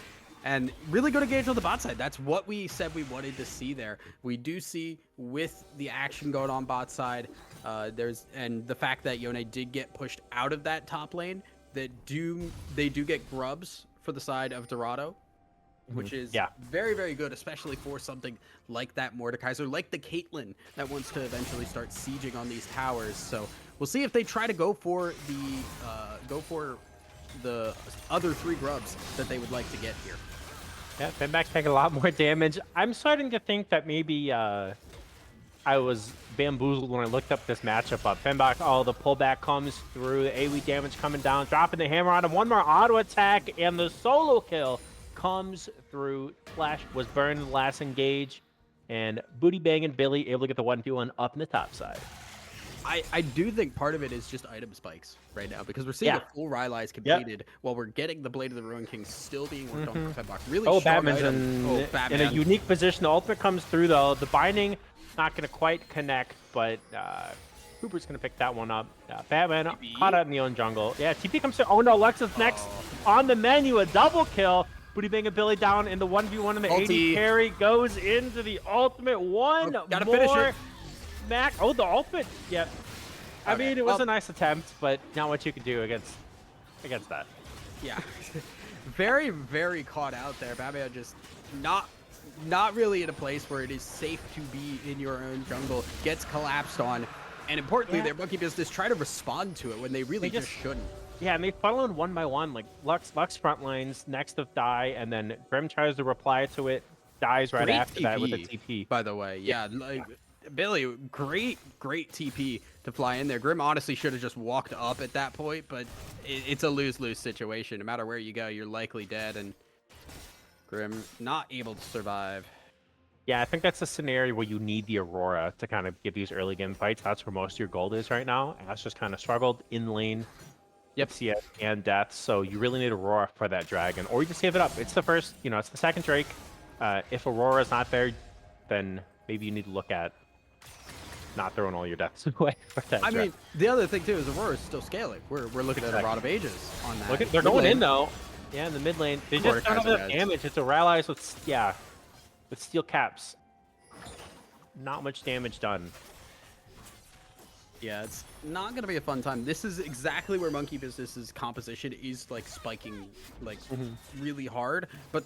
And really good engagement on the bot side. That's what we said we wanted to see there. We do see with the action going on bot side, and the fact that Yone did get pushed out of that top lane, they do get grubs for the side of Dorado, which is very, very good, especially for something like that Mordekaiser, like the Caitlyn that wants to eventually start sieging on these towers. So we'll see if they try to go for the other 3 grubs that they would like to get here. Yeah, Fembak's taking a lot more damage. I'm starting to think that maybe I was bamboozled when I looked up this matchup up. Fembak, the pullback comes through, the AoE damage coming down, dropping the hammer on him, one more auto attack, and the solo kill comes through. Flash was burned in the last engage, and Booty Bang and Billy able to get the 1v1 up in the top side. I do think part of it is just item spikes right now, because we're seeing a full Rylai's completed while we're getting the Blade of the Ruin King still being worked on for Fembak. Really strong item. In a unique position. The ultimate comes through, though. The binding not going to quite connect, but Cooper's going to pick that one up. Batman caught out in the own jungle. Yeah, TP comes through. Oh no, Lexus next on the menu. A double kill. Booty Bang and Billy down in the 1v1, and the 80 carry goes into the ultimate. Gotta finish it. Mac. Oh, the ultimate. Yep. I mean, it was a nice attempt, but not what you can do against that. Yeah. Very, very caught out there. Batman just not really in a place where it is safe to be in your own jungle. Gets collapsed on. And importantly, their Monkey Business try to respond to it when they really just shouldn't. Yeah, and they funnel in one by one. Like Lux front lines, next to die, and then Grim tries to reply to it, dies right after that with a TP. By the way, yeah, like, Billy, great TP to fly in there. Grim honestly should have just walked up at that point, but it's a lose-lose situation. No matter where you go, you're likely dead, and Grim not able to survive. Yeah, I think that's a scenario where you need the Aurora to kind of give these early game fights. That's where most of your gold is right now. Ash just kind of struggled in lane. CS and death, so you really need Aurora for that dragon, or you just save it up. It's the first, it's the second Drake. If Aurora's not there, then maybe you need to look at not throwing all your deaths away for that. I mean, the other thing too is Aurora's still scaling. We're looking at a Rod of Ages on that. They're going in though. Yeah, in the mid lane. They just don't have enough damage. It's a Rallies with steel caps. Not much damage done. Yeah, it's not gonna be a fun time. This is exactly where Monkey Business's composition is like spiking really hard, but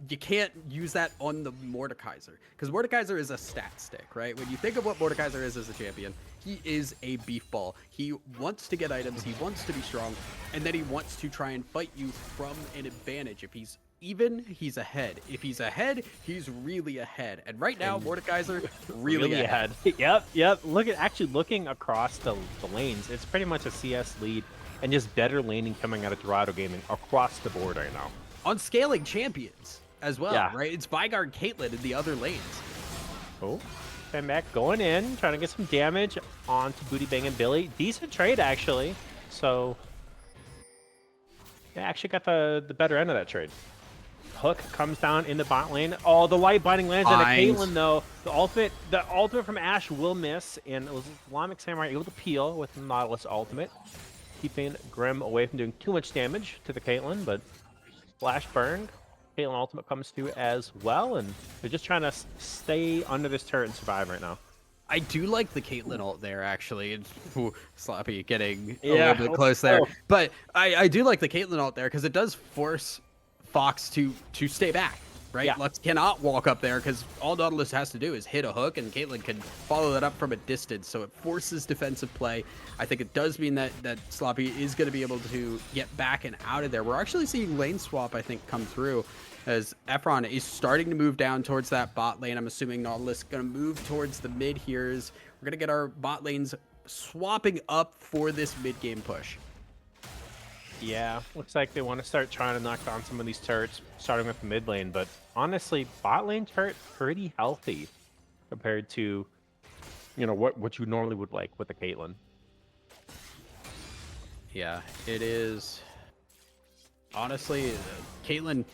you can't use that on the Mordekaiser, because Mordekaiser is a stat stick, right? When you think of what Mordekaiser is as a champion, he is a beef ball. He wants to get items, he wants to be strong, and then he wants to try and fight you from an advantage. If he's even, he's ahead. If he's ahead, he's really ahead. And right now, Mordekaiser really ahead. Yep. Looking across the lanes, it's pretty much a CS lead and just better laning coming out of Dorado Gaming across the board right now. On scaling champions as well, right? It's Vigard Caitlyn in the other lanes. Oh, Fembak going in, trying to get some damage onto Booty Bang and Billy. Decent trade, actually. So, yeah, actually got the better end of that trade. Hook comes down in the bot lane. Oh, the light binding lands on a Caitlyn, though. The ultimate from Ashe will miss, and it was Islamic Samurai able to peel with the Nautilus ultimate, keeping Grim away from doing too much damage to the Caitlyn, but flash burned. Caitlyn ultimate comes through as well, and they're just trying to stay under this turret and survive right now. I do like the Caitlyn ult there, actually. Sloppy getting a little bit close there. But I do like the Caitlyn ult there, because it does force Fox to stay back, right? Yeah. Lux cannot walk up there, because all Nautilus has to do is hit a hook, and Caitlyn can follow that up from a distance, so it forces defensive play. I think it does mean that Sloppy is going to be able to get back and out of there. We're actually seeing lane swap, I think, come through, as Efron is starting to move down towards that bot lane. I'm assuming Nautilus going to move towards the mid here. We're going to get our bot lanes swapping up for this mid-game push. Yeah, looks like they want to start trying to knock down some of these turrets, starting with the mid lane. But honestly, bot lane turret pretty healthy compared to, what you normally would like with the Caitlyn. Yeah, it is. Honestly, Caitlyn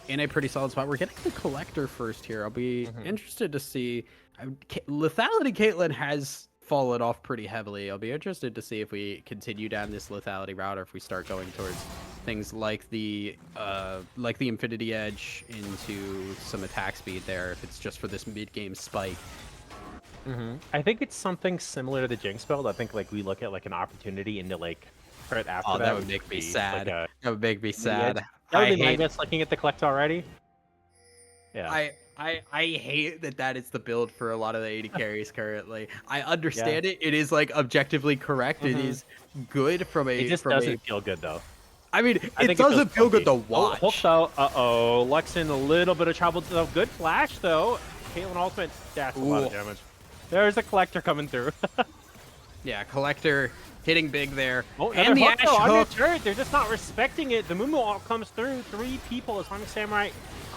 in a pretty solid spot. We're getting the collector first here. I'll be interested to see. Lethality Caitlyn has fallen off pretty heavily. I'll be interested to see if we continue down this lethality route or if we start going towards things like the Infinity Edge into some attack speed there, if it's just for this mid-game spike. I think it's something similar to the Jinx build. I think we look at an opportunity into right after Oh, that. that would make me sad. That would make me sad. That would be my guess looking at the collector already. Yeah. I hate that is the build for a lot of the AD carries currently. I understand it. It is objectively correct. It is good from a. It just doesn't feel good though. I mean, it doesn't feel good to watch. Hook though. Lux in a little bit of trouble. Good flash though. Caitlyn ultimate. That's a lot of damage. There's a collector coming through. Yeah, collector hitting big there. Oh, and the hook, Ash hook. Turret. They're just not respecting it. The Mumu all comes through. 3 people. Islamic Samurai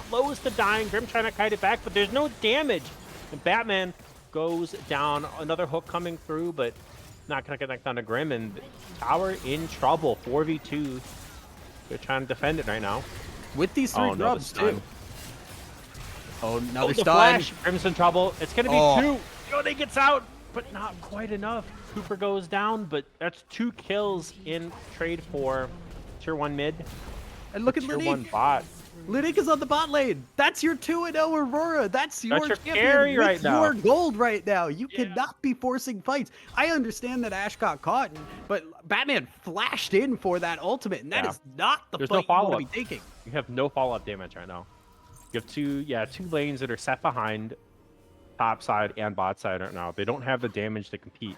close to dying. Grim trying to kite it back, but there's no damage. And Batman goes down. Another hook coming through, but not going to connect on to Grim. And Tower in trouble. 4v2. They're trying to defend it right now. With these 3 grubs, too. Oh, another stun. Flash. Grim's in trouble. It's going to be 2. Yone gets out, but not quite enough. Cooper goes down, but that's 2 kills in trade for tier 1 mid. And look at tier Lineik. 1 bot. Lineik is on the bot lane. That's your 2-0 Aurora. That's your champion carry with right now. your gold right now. You cannot be forcing fights. I understand that Ash got caught, but Batman flashed in for that ultimate, and that is not the There's fight no you want to follow-up. be taking. You have no follow-up damage right now. You have 2 lanes that are set behind top side and bot side right now. They don't have the damage to compete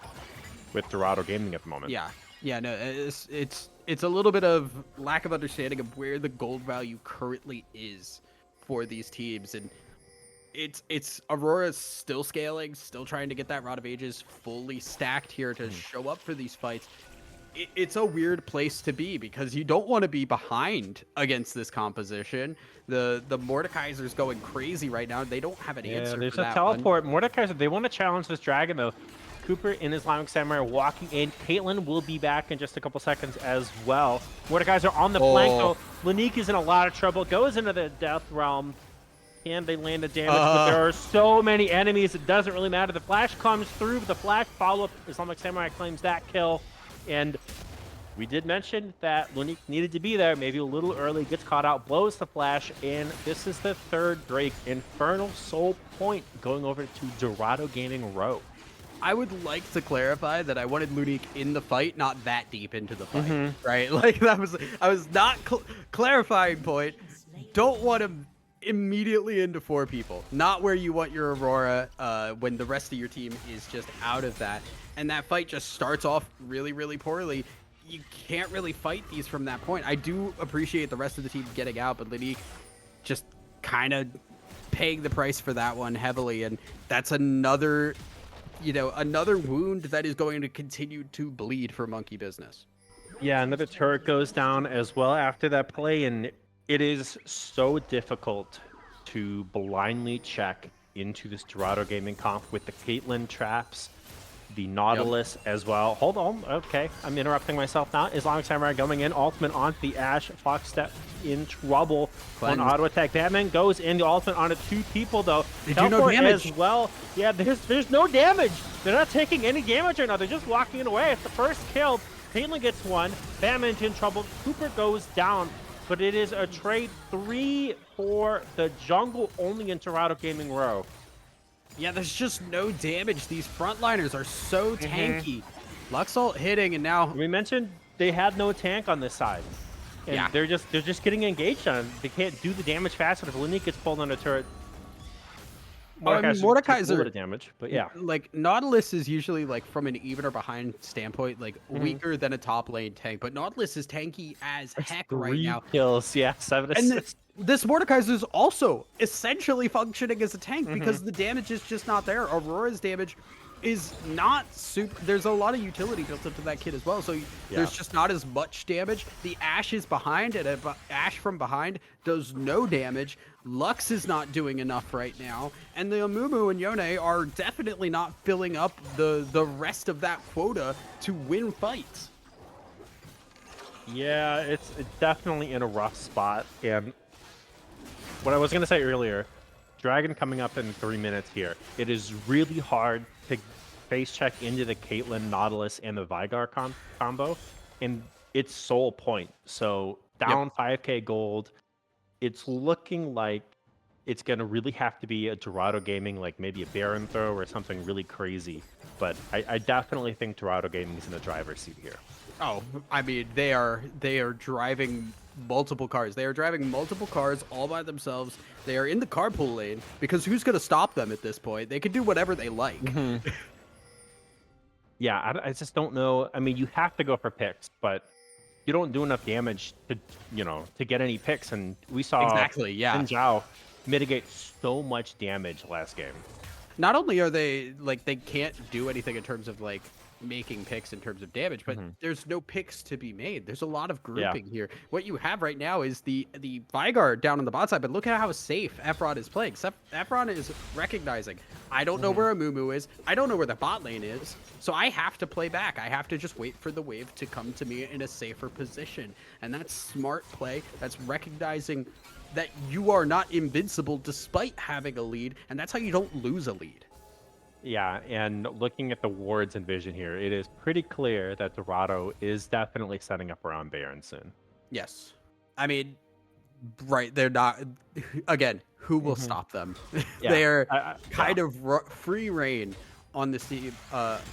with Dorado Gaming at the moment. Yeah, no, it's a little bit of lack of understanding of where the gold value currently is for these teams, and it's Aurora's still scaling, still trying to get that Rod of Ages fully stacked here to show up for these fights. It's a weird place to be because you don't want to be behind against this composition. The Mordekaiser's going crazy right now. They don't have an answer. There's for a that teleport. Mordekaiser, they want to challenge this dragon though. Cooper in Islamic Samurai walking in. Caitlyn will be back in just a couple seconds as well. Mordekaiser on the flank though. Lineik is in a lot of trouble. Goes into the death realm. Can they land the damage? But there are so many enemies. It doesn't really matter. The flash comes through. The flash follow-up. Islamic Samurai claims that kill. And we did mention that Lineik needed to be there, maybe a little early, gets caught out, blows the flash, and this is the 3rd Drake. Infernal Soul Point going over to Dorado Gaming Row. I would like to clarify that I wanted Lineik in the fight, not that deep into the fight, right? I was not clarifying point. Don't want him immediately into 4 people. Not where you want your Aurora when the rest of your team is just out of that. And that fight just starts off really, really poorly. You can't really fight these from that point. I do appreciate the rest of the team getting out, but Lineik just kind of paying the price for that one heavily. And that's another wound that is going to continue to bleed for Monkey Business. Yeah, another turret goes down as well after that play, and it is so difficult to blindly check into this Dorado Gaming comp with the Caitlyn traps, the Nautilus as well. Hold on, okay, I'm interrupting myself now. Islamic Samurai going in, ultimate onto the Ash. Fox step in trouble on auto attack. Batman goes in, the ultimate onto 2 people though. They do no damage as well. Yeah, there's no damage. They're not taking any damage right now. They're just walking it away. It's the first kill. Caitlyn gets 1. Batman's in trouble. Cooper goes down. But it is a trade 3 for the jungle only in Dorado Gaming Row. Yeah, there's just no damage. These frontliners are so tanky. Luxalt hitting, and now we mentioned they had no tank on this side. And they're just getting engaged on it. They can't do the damage fast enough. Lineik gets pulled on a turret. Mordekaiser a little damage, but yeah. Nautilus is usually from an even or behind standpoint, weaker than a top lane tank. But Nautilus is tanky as heck right now. 3 kills, 7 assists. This Mordekaiser is also essentially functioning as a tank because the damage is just not there. Aurora's damage is not super. There's a lot of utility built into that kit as well, so there's just not as much damage. The Ashe is behind, and Ashe from behind does no damage. Lux is not doing enough right now, and the Amumu and Yone are definitely not filling up the rest of that quota to win fights. Yeah, it's definitely in a rough spot. And what I was going to say earlier, Dragon coming up in 3 minutes here. It is really hard to face check into the Caitlyn, Nautilus, and the Vigar combo, and it's sole point. So down 5k gold, it's looking like it's going to really have to be a Dorado Gaming, like maybe a Baron throw or something really crazy. But I definitely think Dorado Gaming is in the driver's seat here. Oh, I mean, they are driving multiple cars. They are driving multiple cars all by themselves. They are in the carpool lane because who's going to stop them at this point? They can do whatever they like. Yeah, I just don't know. I mean, you have to go for picks, but you don't do enough damage to, to get any picks. And we saw Exactly, yeah. Xin Zhao mitigate so much damage last game. Not only are they they can't do anything in terms of making picks in terms of damage, but there's no picks to be made. There's a lot of grouping here. What you have right now is the Vigar down on the bot side, but look at how safe Efron is playing. Efron is recognizing, I don't know where Amumu is. I don't know where the bot lane is. So I have to play back. I have to just wait for the wave to come to me in a safer position. And that's smart play. That's recognizing that you are not invincible despite having a lead, and that's how you don't lose a lead. Yeah, and looking at the wards and vision here, it is pretty clear that Dorado is definitely setting up around Baron soon. Yes. I mean, right, they're not... Again, who will stop them? Yeah, They're kind of free reign on this team,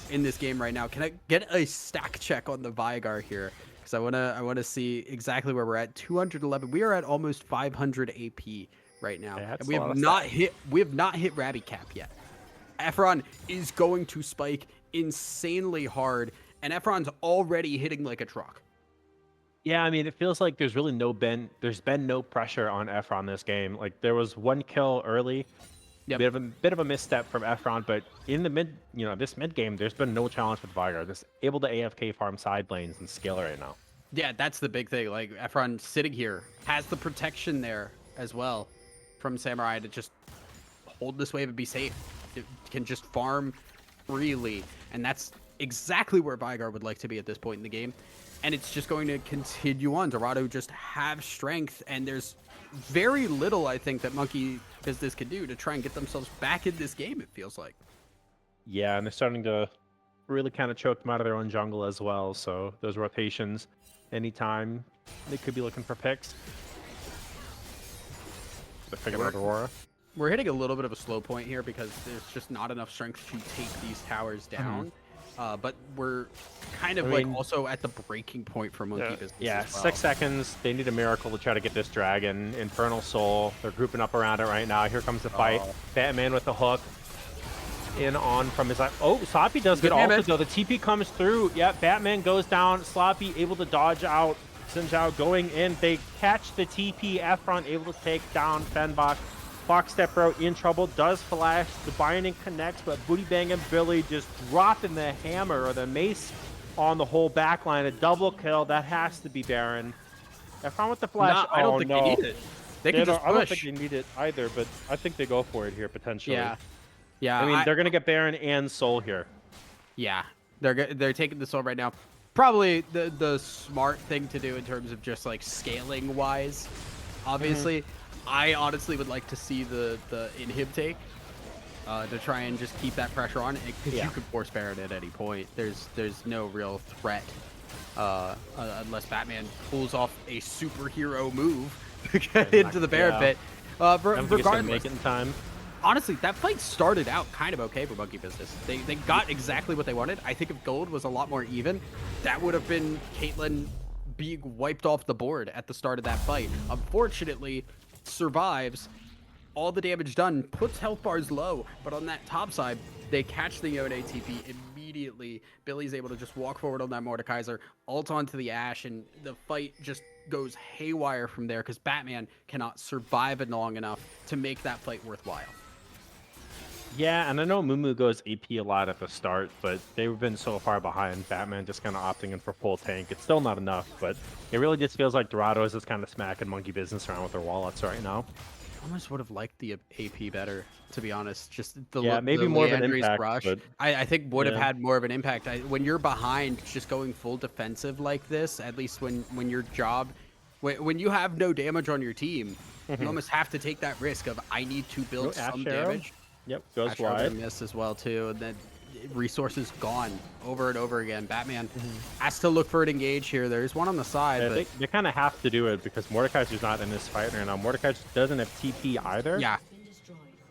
in this game right now. Can I get a stack check on the Vigar here? Because I wanna see exactly where we're at. 211. We are at almost 500 AP right now. Yeah, and we have not hit Rabby Cap yet. Efron is going to spike insanely hard, and Efron's already hitting like a truck. Yeah, I mean, it feels like there's really there's been no pressure on Efron this game. Like, there was one kill early, bit of a misstep from Efron, but in the this mid game, there's been no challenge with Vigar. Just able to AFK farm side lanes and scale right now. Yeah, that's the big thing. Like, Efron sitting here has the protection there as well from Samurai to just hold this wave and be safe. It can just farm freely, and that's exactly where Vigar would like to be at this point in the game. And it's just going to continue on. Dorado just have strength, and there's very little, I think, that Monkey Business can do to try and get themselves back in this game, it feels like. Yeah, and they're starting to really kind of choke them out of their own jungle as well, so those rotations, anytime, they could be looking for picks. They figured out Aurora. We're hitting a little bit of a slow point here because there's just not enough strength to take these towers down. But we're kind of also at the breaking point for Monkey Business. Yeah, as well. 6 seconds. They need a miracle to try to get this dragon. Infernal Soul. They're grouping up around it right now. Here comes the fight. Batman with the hook. In on from his... Oh, Sloppy does get ulted though. The TP comes through. Yeah, Batman goes down. Sloppy able to dodge out. Xin Zhao going in. They catch the TP. Efron able to take down Fenbach. Fox Stepper in trouble, does flash, the binding connects, but Booty Bang and Billy just dropping the hammer or the mace on the whole backline. A double kill, that has to be Baron. Efron with the flash. I don't think they need it. They can just push. I don't think they need it either, but I think they go for it here potentially. Yeah. I mean, they're gonna get Baron and Soul here. Yeah, they're taking the Soul right now. Probably the smart thing to do in terms of just scaling wise. Obviously. I honestly would like to see the inhib take to try and just keep that pressure on, because you could force Baron at any point. There's no real threat unless Batman pulls off a superhero move to get into the Baron pit. Regardless, make it in time. Honestly, that fight started out kind of okay for Monkey Business. They got exactly what they wanted. I think if gold was a lot more even, that would have been Caitlyn being wiped off the board at the start of that fight. Unfortunately, survives, all the damage done, puts health bars low, but on that top side, they catch the Yone TP immediately. Billy's able to just walk forward on that Mordekaiser, ult onto the Ashe, and the fight just goes haywire from there because Batman cannot survive it long enough to make that fight worthwhile. Yeah, and I know Mumu goes AP a lot at the start, but they've been so far behind. Batman just kind of opting in for full tank. It's still not enough, but it really just feels like Dorado is just kind of smacking monkey business around with their wallets right now. Almost would have liked the AP better, to be honest. Just the Yeah, maybe more of an Leandri's impact, rush, but I think would have yeah. had more of an impact. When you're behind, just going full defensive like this, at least when your job, when you have no damage on your team, you almost have to take that risk of I need to build Ash some Arrow. damage. Yep, goes Ash Arrow wide. gonna miss as well too, and then resources gone over and over again. Batman has to look for an engage here. There's one on the side, Yeah, but they kind of have to do it because Mordekaiser's not in this fight right now. Mordekaiser doesn't have TP either. yeah,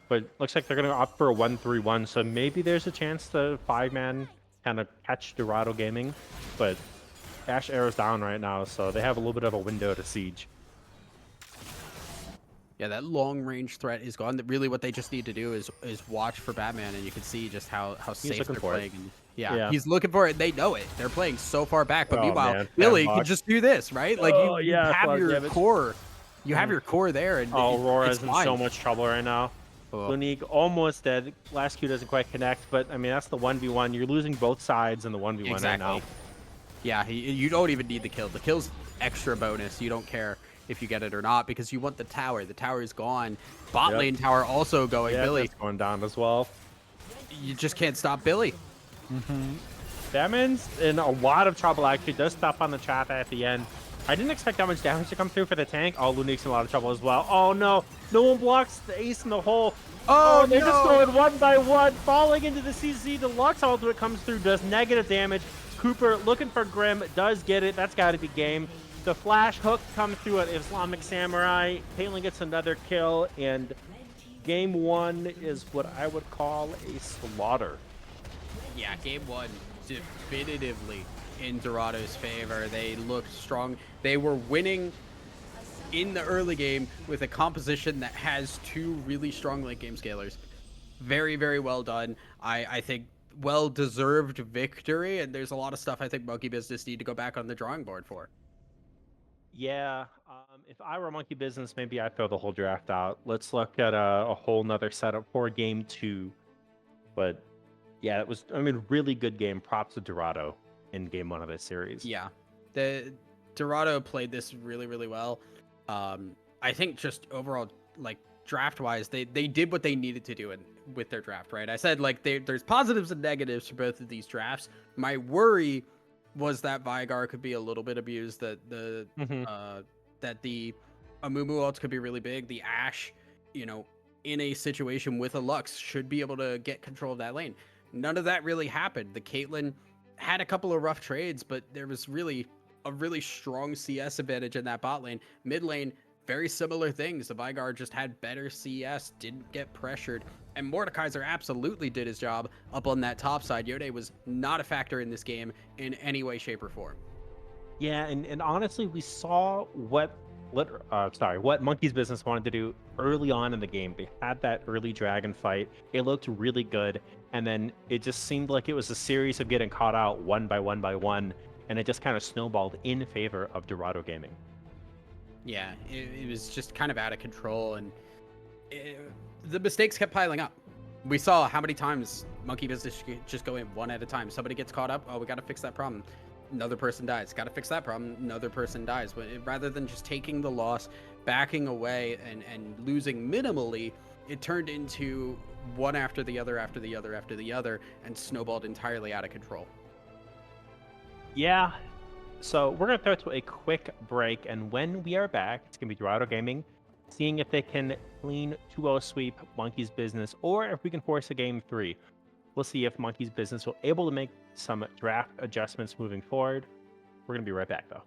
But looks like they're going to opt for a 1-3-1, so maybe there's a chance the 5-man kind of catch Dorado Gaming. But Ash Arrow's down right now, so they have a little bit of a window to siege. yeah, that long range threat is gone. Really, what they just need to do is watch for Batman, and you can see just how safe looking they're for it. playing. And Yeah. he's looking for it. They know it. They're playing so far back, but Oh, meanwhile, man, Billy Sandbox. can just do this, right? Like Oh, you yeah, have fuck, your yeah, but- core, you have your core there, and Oh, Aurora's it's in fine. so much trouble right now. Oh. Lunique almost dead. Last Q doesn't quite connect, but I mean, that's the 1v1. You're losing both sides in the 1v1 Exactly. right now. Yeah, you don't even need the kill. The kill's extra bonus. You don't care if you get it or not because you want the tower. The tower is gone. Bot Yep. lane tower also going. Yeah, Billy, that's going down as well. you just can't stop Billy. Batman's in a lot of trouble, actually. Does stop on the trap at the end. I didn't expect that much damage to come through for the tank. Oh, Lunique's in a lot of trouble as well. Oh, no. No one blocks the ace in the hole. Oh, they're just going one by one, falling into the CC. The Lux ultimate comes through, does negative damage. Cooper looking for Grim, does get it. That's got to be game. The flash hook comes through at Islamic Samurai. Caitlyn gets another kill, and game one is what I would call a slaughter. Yeah, game one definitively in Dorado's favor. They looked strong. They were winning in the early game with a composition that has two really strong late game scalers. Very, very well done. I think well-deserved victory, and there's a lot of stuff I think Monkey Business need to go back on the drawing board for. Yeah, if I were Monkey Business, maybe I'd throw the whole draft out. Let's look at a whole nother setup for game two. But yeah, it was, I mean, really good game. Props to Dorado in game one of this series. Yeah, the Dorado played this really, really well. I think just overall, like draft wise, they did what they needed to do with their draft, right? I said like there's positives and negatives for both of these drafts. My worry was that Vigar could be a little bit abused, that the Amumu ults could be really big. The Ashe, in a situation with a Lux should be able to get control of that lane. None of that really happened. The Caitlyn had a couple of rough trades, but there was really a really strong CS advantage in that bot lane. Mid lane, very similar things. The Vigar just had better CS, didn't get pressured, and Mordekaiser absolutely did his job up on that top side. Yode was not a factor in this game in any way, shape, or form. Yeah, and honestly, we saw what Monkey's Business wanted to do early on in the game. They had that early dragon fight. It looked really good, and then it just seemed like it was a series of getting caught out one by one by one, and it just kind of snowballed in favor of Dorado Gaming. Yeah, it was just kind of out of control, and the mistakes kept piling up. We saw how many times Monkey Business just go in one at a time. Somebody gets caught up. Oh, we got to fix that problem. Another person dies. Got to fix that problem. Another person dies. But rather than just taking the loss, backing away, and losing minimally, it turned into one after the other, after the other, after the other, and snowballed entirely out of control. Yeah, so we're going to throw it to a quick break, and when we are back, it's going to be Dorado Gaming, seeing if they can clean 2-0 sweep Monkey's Business, or if we can force a game 3. We'll see if Monkey's Business will able to make some draft adjustments moving forward. We're going to be right back, though.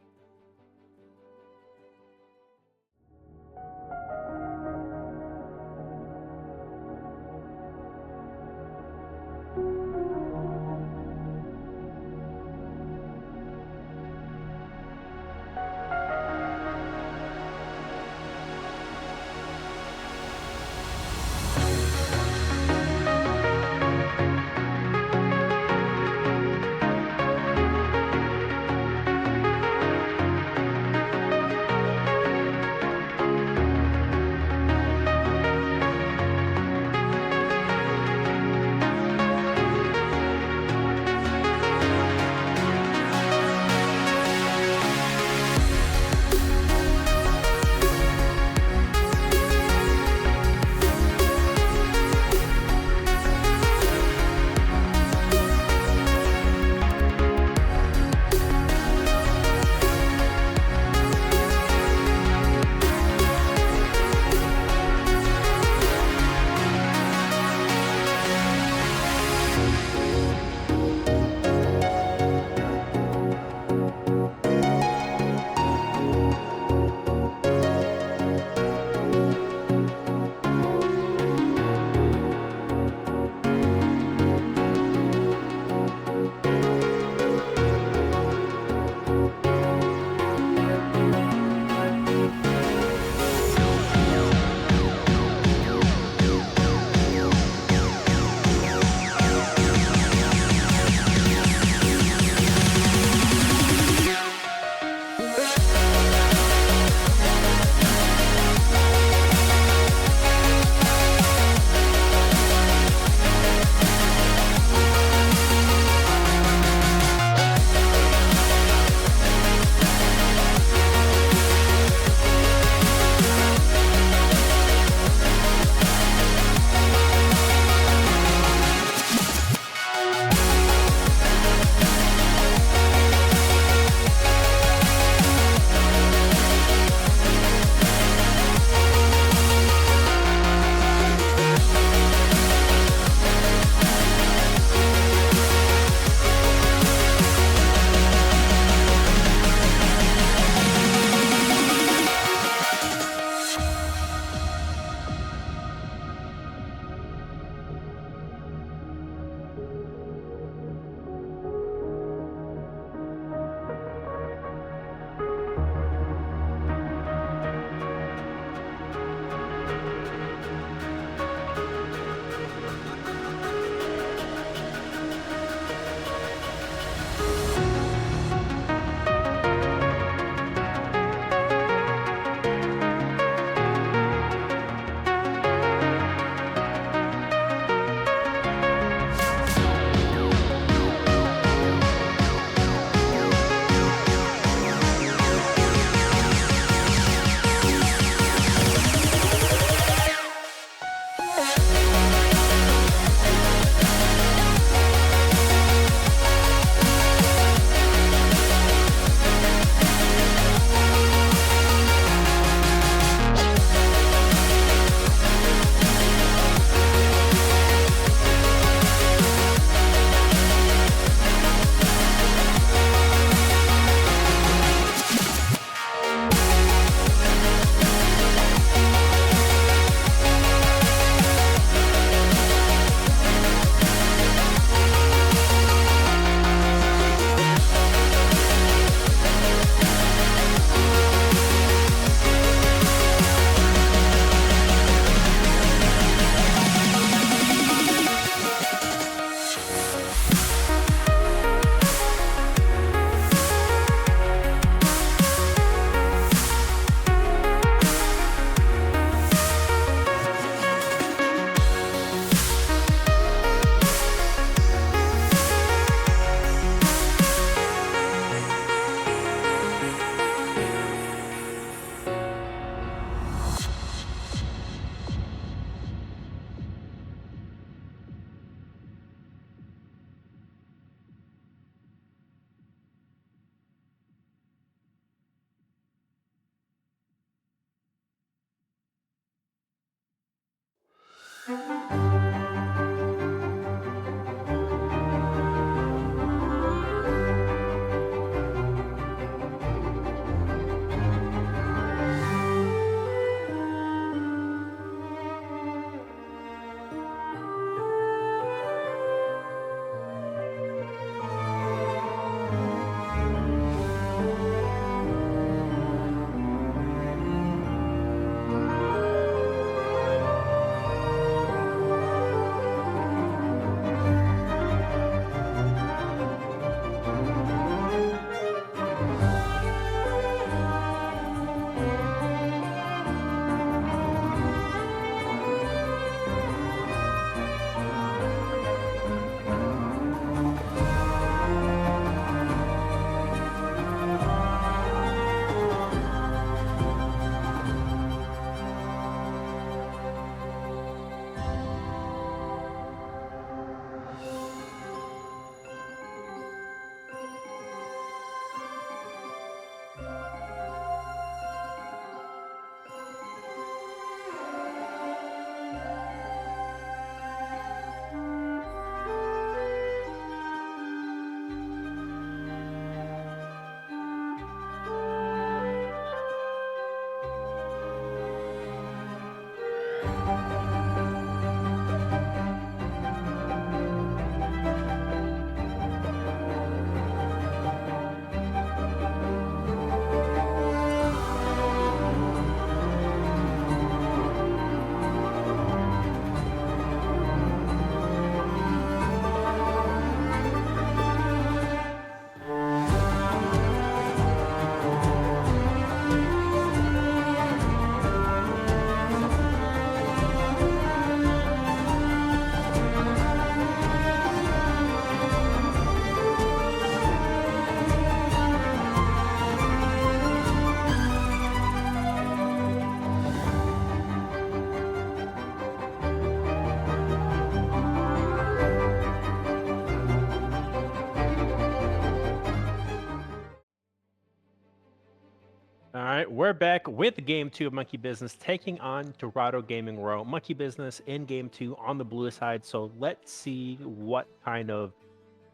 All right, we're back with game 2 of Monkey Business taking on Dorado Gaming Row. Monkey Business in game 2 on the blue side. So let's see what kind of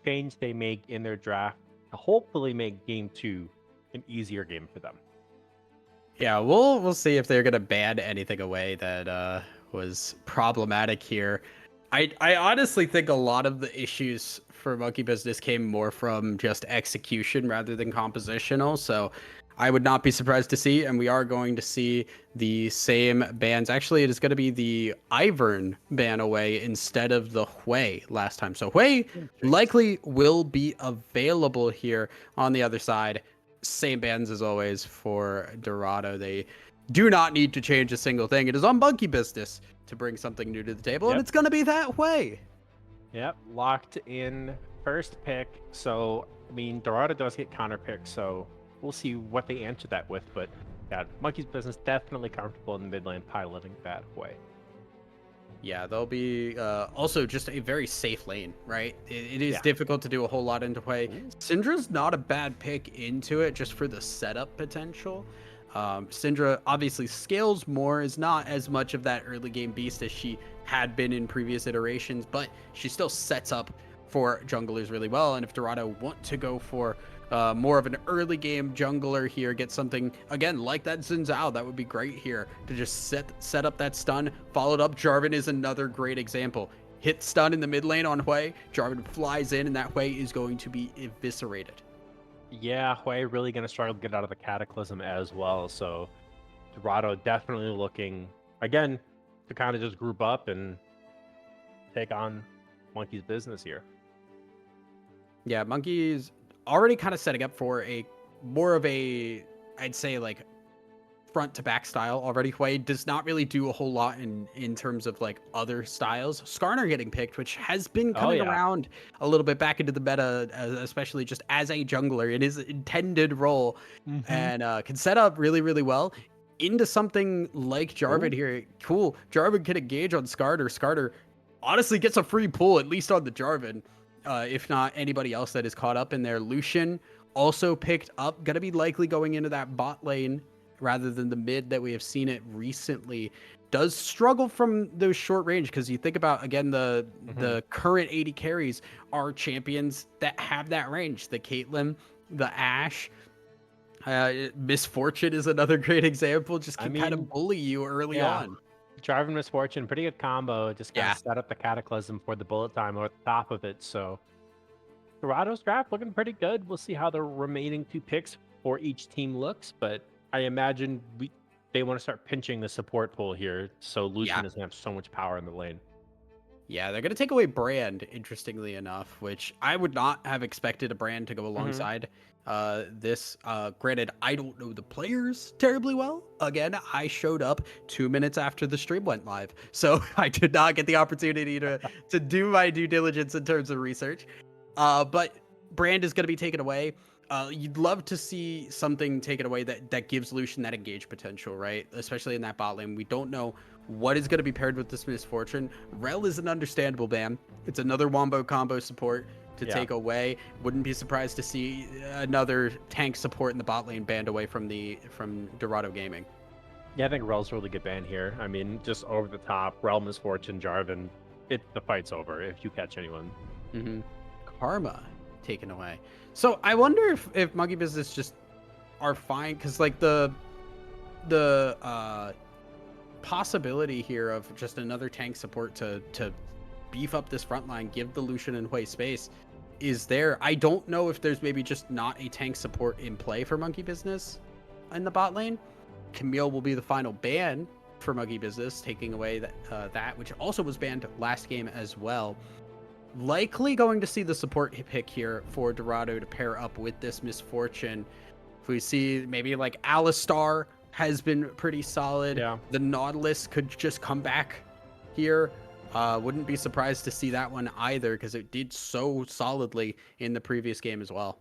change they make in their draft to hopefully make game 2 an easier game for them. Yeah, we'll see if they're gonna ban anything away that was problematic here. I honestly think a lot of the issues for Monkey Business came more from just execution rather than compositional. So I would not be surprised to see, and we are going to see the same bans. Actually, it is going to be the Ivern ban away instead of the Hui last time. So Hui likely will be available here on the other side. Same bans as always for Dorado. They do not need to change a single thing. It is on Monkey Business to bring something new to the table, and it's going to be that way. Yep, locked in first pick. So, I mean, Dorado does get counter picks, so we'll see what they answer that with. But yeah, Monkey's Business definitely comfortable in the mid lane piloting that way. Yeah, they'll be also just a very safe lane, right? It is difficult to do a whole lot into play. Syndra's not a bad pick into it just for the setup potential. Syndra obviously scales more, is not as much of that early game beast as she had been in previous iterations, but she still sets up for junglers really well. And if Dorado want to go for more of an early game jungler here, get something again like that Xin Zhao, that would be great here to just set up that stun. Followed up, Jarvan is another great example. Hit stun in the mid lane on Hui, Jarvan flies in, and that Hui is going to be eviscerated. Yeah, Hui really going to struggle to get out of the Cataclysm as well. So Dorado definitely looking, again, to kind of just group up and take on Monkey's Business here. Yeah, Monkey's already kind of setting up for a more of a, I'd say, like front to back style already. Hui does not really do a whole lot in terms of like other styles. Skarner getting picked, which has been coming around a little bit back into the meta, especially just as a jungler in his intended role, and can set up really, really well into something like Jarvan here. Cool. Jarvan can engage on Skarner. Skarner honestly gets a free pull, at least on the Jarvan. If not anybody else that is caught up in there. Lucian also picked up, gonna be likely going into that bot lane rather than the mid that we have seen it recently. Does struggle from those short range, because you think about, again, the current 80 carries are champions that have that range. The Caitlyn, the Ashe, Misfortune is another great example. Just can kind of bully you early on. Jarvan Misfortune, pretty good combo. Just kind of set up the Cataclysm for the bullet time or the top of it. So Dorado's draft looking pretty good. We'll see how the remaining 2 picks for each team looks, but I imagine they want to start pinching the support pool here, so Lucian doesn't have so much power in the lane. Yeah, they're going to take away Brand, interestingly enough, which I would not have expected a Brand to go alongside this. Granted, I don't know the players terribly well. Again, I showed up 2 minutes after the stream went live, so I did not get the opportunity to do my due diligence in terms of research. But Brand is going to be taken away. You'd love to see something taken away that gives Lucian that engage potential, right? Especially in that bot lane. We don't know what is going to be paired with this Misfortune. Rel is an understandable ban. It's another wombo combo support to take away. Wouldn't be surprised to see another tank support in the bot lane banned away from Dorado Gaming. Yeah, I think Rel's a really good ban here. I mean, just over the top, Rel, Misfortune, Jarvan, the fight's over if you catch anyone. Karma taken away. So I wonder if Monkey Business just are fine, because like the possibility here of just another tank support to beef up this front line, give the Lucian and Hui space, is there. I don't know if there's maybe just not a tank support in play for Monkey Business in the bot lane. Camille will be the final ban for Monkey Business, taking away that which also was banned last game as well. Likely going to see the support pick here for Dorado to pair up with this Misfortune. If we see maybe like Alistar has been pretty solid. The Nautilus could just come back here. Wouldn't be surprised to see that one either, because it did so solidly in the previous game as well.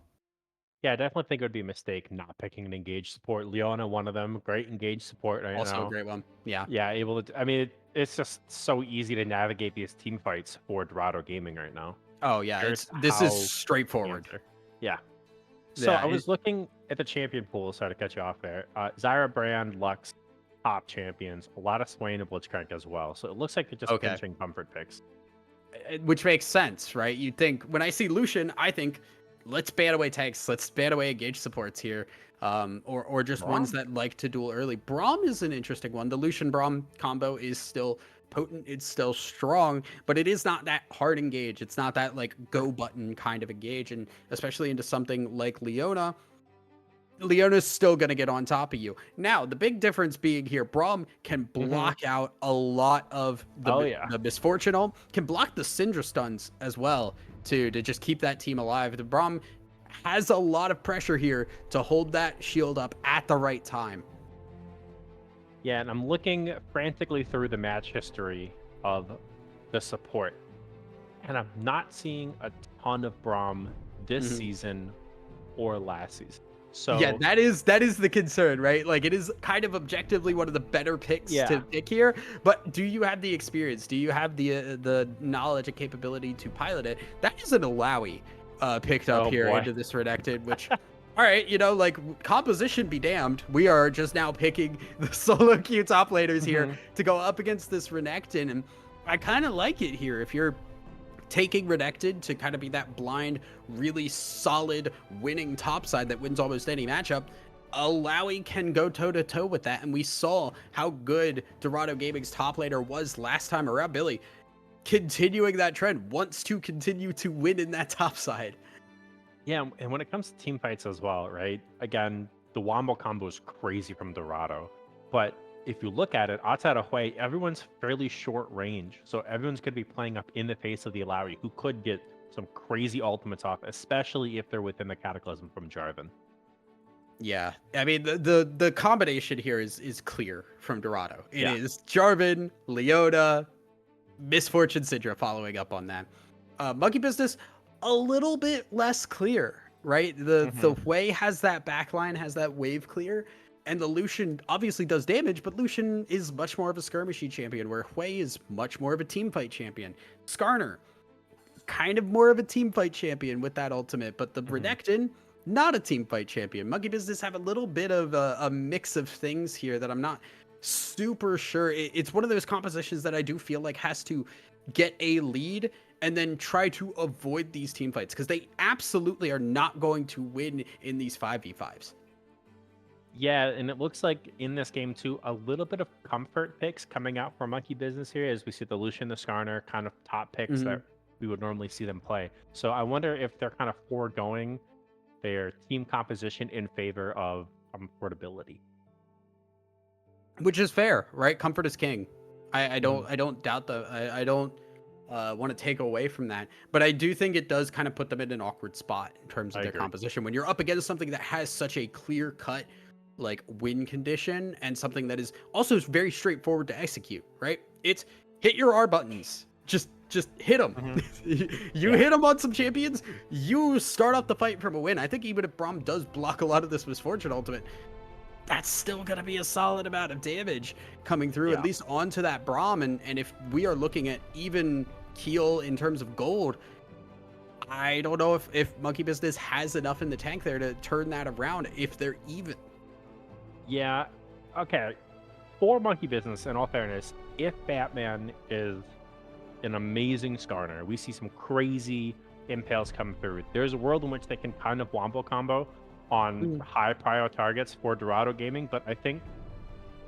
Yeah, I definitely think it would be a mistake not picking an engaged support. Leona, one of them, great engaged support right also now. A great one. Yeah, able to. I mean, it's just so easy to navigate these team fights for Dorado Gaming right now. Oh yeah, this is straightforward. Yeah. So I was looking at the champion pool, sorry to cut you off there. Zyra Brand, Lux, top champions. A lot of Swain and Blitzcrank as well. So it looks like they're just Okay. pinching comfort picks. Which makes sense, right? You'd think when I see Lucian, I think let's ban away tanks, let's ban away engage supports here, or just ones that like to duel early. Braum is an interesting one. The Lucian Braum combo is still potent, it's still strong, but it is not that hard engage. It's not that like go button kind of engage, and especially into something like Leona. Leona's still going to get on top of you. Now, the big difference being here, Braum can block out a lot of the misfortune, can block the Syndra stuns as well to just keep that team alive. The Braum has a lot of pressure here to hold that shield up at the right time. Yeah, and I'm looking frantically through the match history of the support, and I'm not seeing a ton of Braum this season or last season. So yeah, that is the concern, right? Like, it is kind of objectively one of the better picks to pick here. But do you have the experience? Do you have the knowledge and capability to pilot it? That is an Alawi picked up here into this Redacted, which, all right, you know, like, composition be damned. We are just now picking the solo queue top laners here to go up against this Renekton, and I kind of like it here. If you're taking Renekton to kind of be that blind, really solid winning top side that wins almost any matchup, Alawi can go toe-to-toe with that, and we saw how good Dorado Gaming's top laner was last time around. Billy, continuing that trend, wants to continue to win in that top side. Yeah, and when it comes to team fights as well, right? Again, the Wombo combo is crazy from Dorado, but if you look at it, outside of Hui, everyone's fairly short range. So everyone's going to be playing up in the face of the Alawi, who could get some crazy ultimates off, especially if they're within the Cataclysm from Jarvan. Yeah, I mean, the combination here is clear from Dorado. It is Jarvan, Leona, Misfortune Syndra following up on that. Monkey Business, a little bit less clear, right? The Hui has that backline, has that wave clear. And the Lucian obviously does damage, but Lucian is much more of a skirmishy champion, where Hui is much more of a teamfight champion. Skarner, kind of more of a teamfight champion with that ultimate, but the Renekton, not a teamfight champion. Monkey Business have a little bit of a mix of things here that I'm not super sure. It's one of those compositions that I do feel like has to get a lead and then try to avoid these teamfights, because they absolutely are not going to win in these 5v5s. Yeah, and it looks like in this game too, a little bit of comfort picks coming out for Monkey Business here, as we see the Lucian, the Skarner kind of top picks that we would normally see them play. So I wonder if they're kind of foregoing their team composition in favor of affordability. Which is fair, right? Comfort is king. I don't doubt that. I don't want to take away from that, but I do think it does kind of put them in an awkward spot in terms of their composition when you're up against something that has such a clear cut like win condition, and something that is also very straightforward to execute, right? It's hit your R buttons, just hit them. You hit them on some champions, you start off the fight from a win. I think even if Braum does block a lot of this Misfortune ultimate, that's still gonna be a solid amount of damage coming through, at least onto that Braum. And if we are looking at even keel in terms of gold, I don't know if Monkey Business has enough in the tank there to turn that around if they're even. Yeah, okay. For Monkey Business, in all fairness, if Batman is an amazing Skarner, we see some crazy impales come through. There's a world in which they can kind of wombo combo on high prior targets for Dorado Gaming, but I think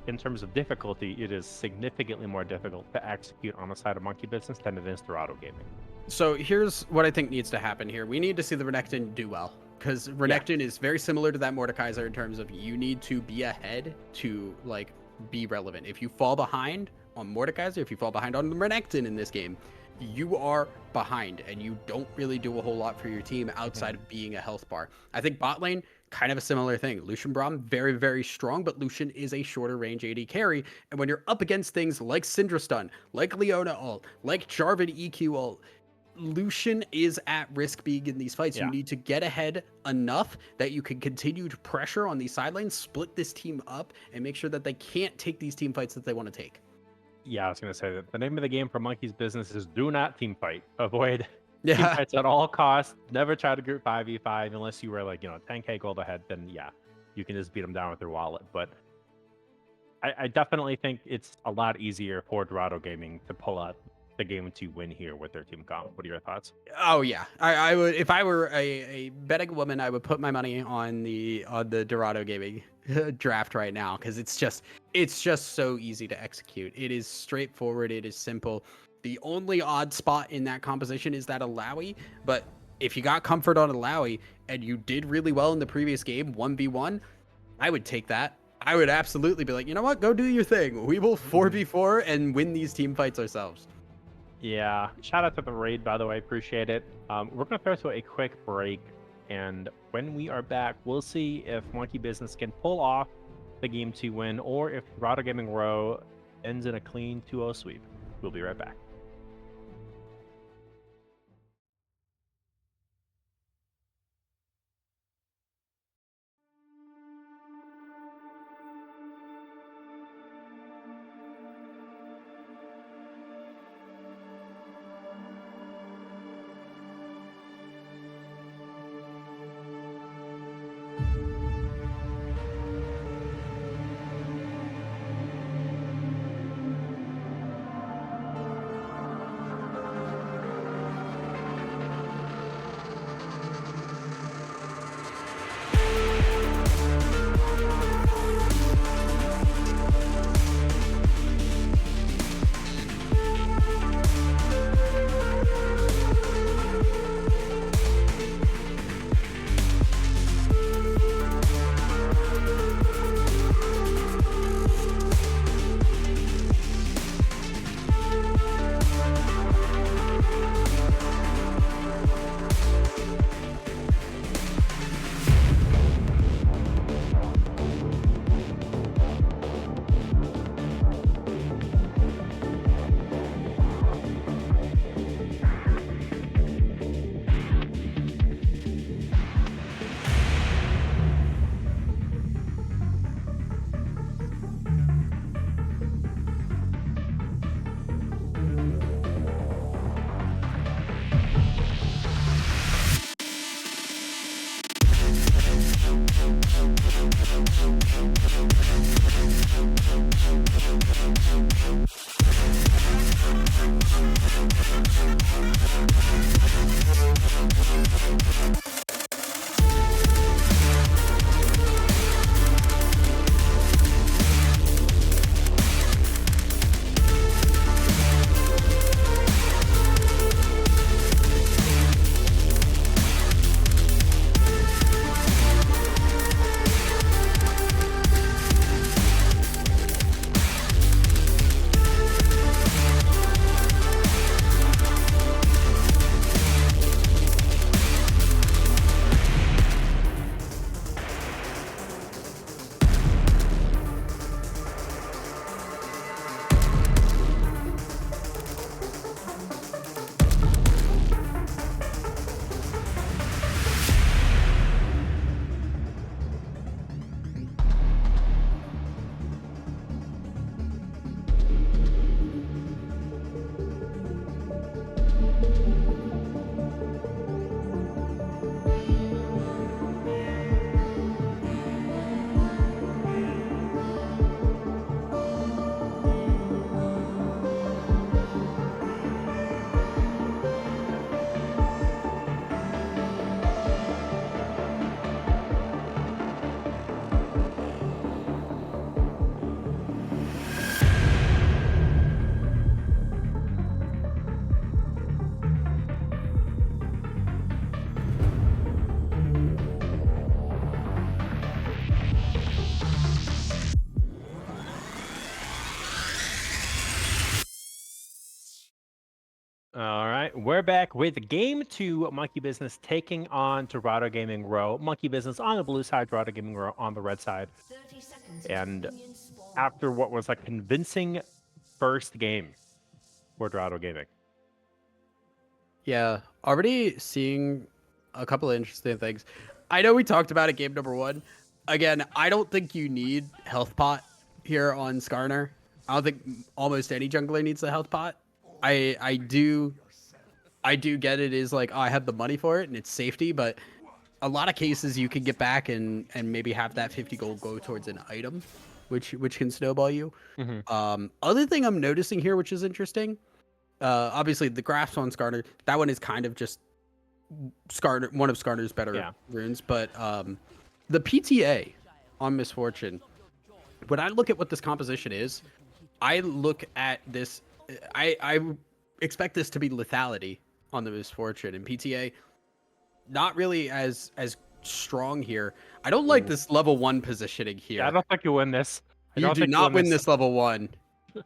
in terms of difficulty, it is significantly more difficult to execute on the side of Monkey Business than it is Dorado Gaming. So here's what I think needs to happen here. We need to see the Renekton do well, because Renekton is very similar to that Mordekaiser in terms of you need to be ahead to like be relevant. If you fall behind on Mordekaiser, if you fall behind on the Renekton in this game, you are behind and you don't really do a whole lot for your team outside of being a health bar. I think bot lane, kind of a similar thing. Lucian Braum, very, very strong, but Lucian is a shorter range AD carry. And when you're up against things like Syndra stun, like Leona ult, like Jarvan EQ ult, Lucian is at risk being in these fights. You need to get ahead enough that you can continue to pressure on these sidelines, split this team up, and make sure that they can't take these team fights that they want to take. Yeah, I was going to say that the name of the game for Monkey's Business is do not team fight. Avoid Team Yeah. fights at all costs. Never try to group 5v5 unless you were like, 10k gold ahead. Then yeah, you can just beat them down with your wallet. But I definitely think it's a lot easier for Dorado Gaming to pull out the game to win here with their team comp. What are your thoughts? Oh yeah, I would if I were a betting woman, I would put my money on the Dorado Gaming draft right now because it's just so easy to execute. It is straightforward. It is simple. The only odd spot in that composition is that Alawi, but if you got comfort on Alawi and you did really well in the previous game, 1v1, I would take that. I would absolutely be like, you know what, go do your thing. We will 4v4 and win these team fights ourselves. Yeah, shout out to the raid, by the way. Appreciate it. We're going to throw to a quick break. And when we are back, we'll see if Monkey Business can pull off the game to win or if Dorado Gaming Row ends in a clean 2-0 sweep. We'll be right back. All right, we're back with game 2, Monkey Business taking on Dorado Gaming Row. Monkey Business on the blue side, Dorado Gaming Row on the red side. And after what was a convincing first game for Dorado Gaming. Yeah, already seeing a couple of interesting things. I know we talked about it game number 1. Again, I don't think you need health pot here on Skarner. I don't think almost any jungler needs a health pot. I do I do get it is like, oh, I have the money for it and it's safety, but a lot of cases you can get back and maybe have that 50 gold go towards an item, which can snowball you. Other thing I'm noticing here, which is interesting, obviously the grasp on Skarner, that one is kind of just Skarner, one of Skarner's better runes, but the PTA on Misfortune, when I look at what this composition is, I look at this, I expect this to be lethality on the Misfortune, and PTA not really as strong here. I don't like this level 1 positioning here. Yeah, I don't think you win this. You do not win this level 1. A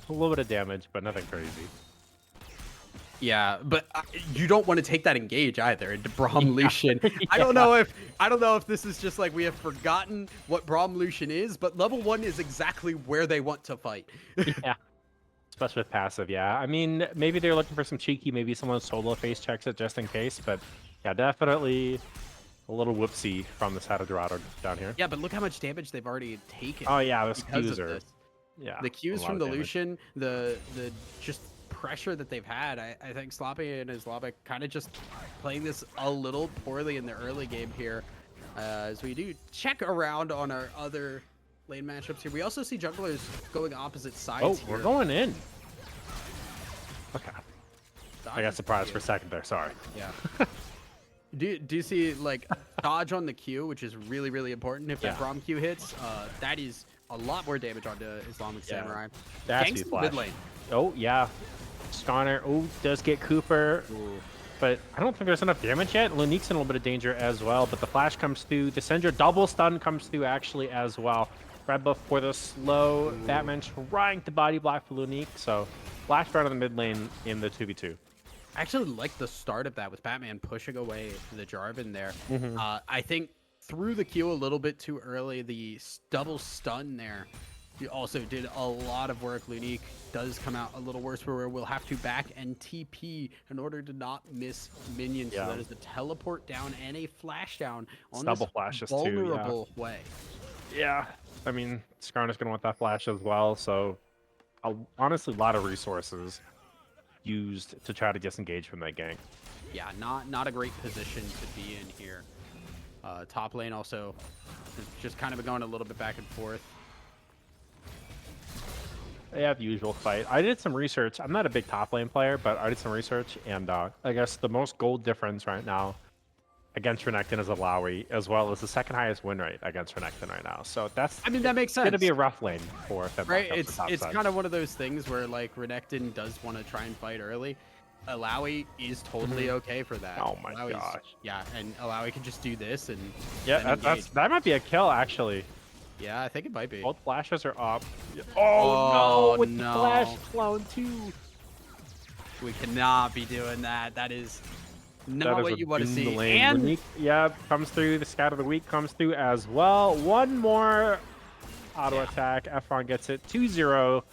little bit of damage, but nothing crazy. Yeah, but you don't want to take that engage either into Braum Lucian. I don't know if this is just like we have forgotten what Braum Lucian is, but level 1 is exactly where they want to fight. Yeah. Especially with passive, yeah. I mean, maybe they're looking for some cheeky, maybe someone solo face checks it just in case, but yeah, definitely a little whoopsie from the side of Dorado down here. Yeah, but look how much damage they've already taken. Oh yeah, this because of Qs are... this. Yeah. The Qs from the Lucian, the just pressure that they've had, I think Sloppy and Islamic kind of just playing this a little poorly in the early game here. As we do check around on our other lane matchups here. We also see junglers going opposite sides here. We're going in. Okay. I got surprised for a second there, sorry. Yeah. do you see like dodge on the Q, which is really, really important. If that Braum Q hits, that is a lot more damage onto Islamic Samurai. That's Ganks in the mid lane. Oh, yeah. Skarner, does get Cooper. Ooh. But I don't think there's enough damage yet. Lunique's in a little bit of danger as well, but the flash comes through. The Syndra double stun comes through actually as well. Red buff for the slow. Ooh. Batman trying to body block for Lunique, so flash burn on the mid lane in the 2v2. I actually like the start of that with Batman pushing away the Jarvan there. I think threw the Q a little bit too early. The double stun there. He also did a lot of work. Lunique does come out a little worse where we'll have to back and TP in order to not miss minions. So that is a teleport down and a flash down on double this flashes vulnerable too, way. Yeah, I mean, Skarner's going to want that flash as well. So honestly, a lot of resources used to try to disengage from that gank. Yeah, not a great position to be in here. Top lane also just kind of going a little bit back and forth. They have the usual fight. I did some research. I'm not a big top lane player, but I did some research, and I guess the most gold difference right now against Renekton is Alawi, as well as the second highest win rate against Renekton right now. So that's, I mean, that makes sense. It's going to be a rough lane for them. Right, it's kind of one of those things where like Renekton does want to try and fight early. Alawi is totally okay for that. Oh my gosh. Yeah, and Alawi can just do this and that might be a kill actually. Yeah, I think it might be. Both flashes are up. Oh no, with no. the flash clone too. We cannot be doing that. That is not what you want to see. And Lunique, comes through. The scout of the week comes through as well. One more auto attack. Efron gets it 2-0.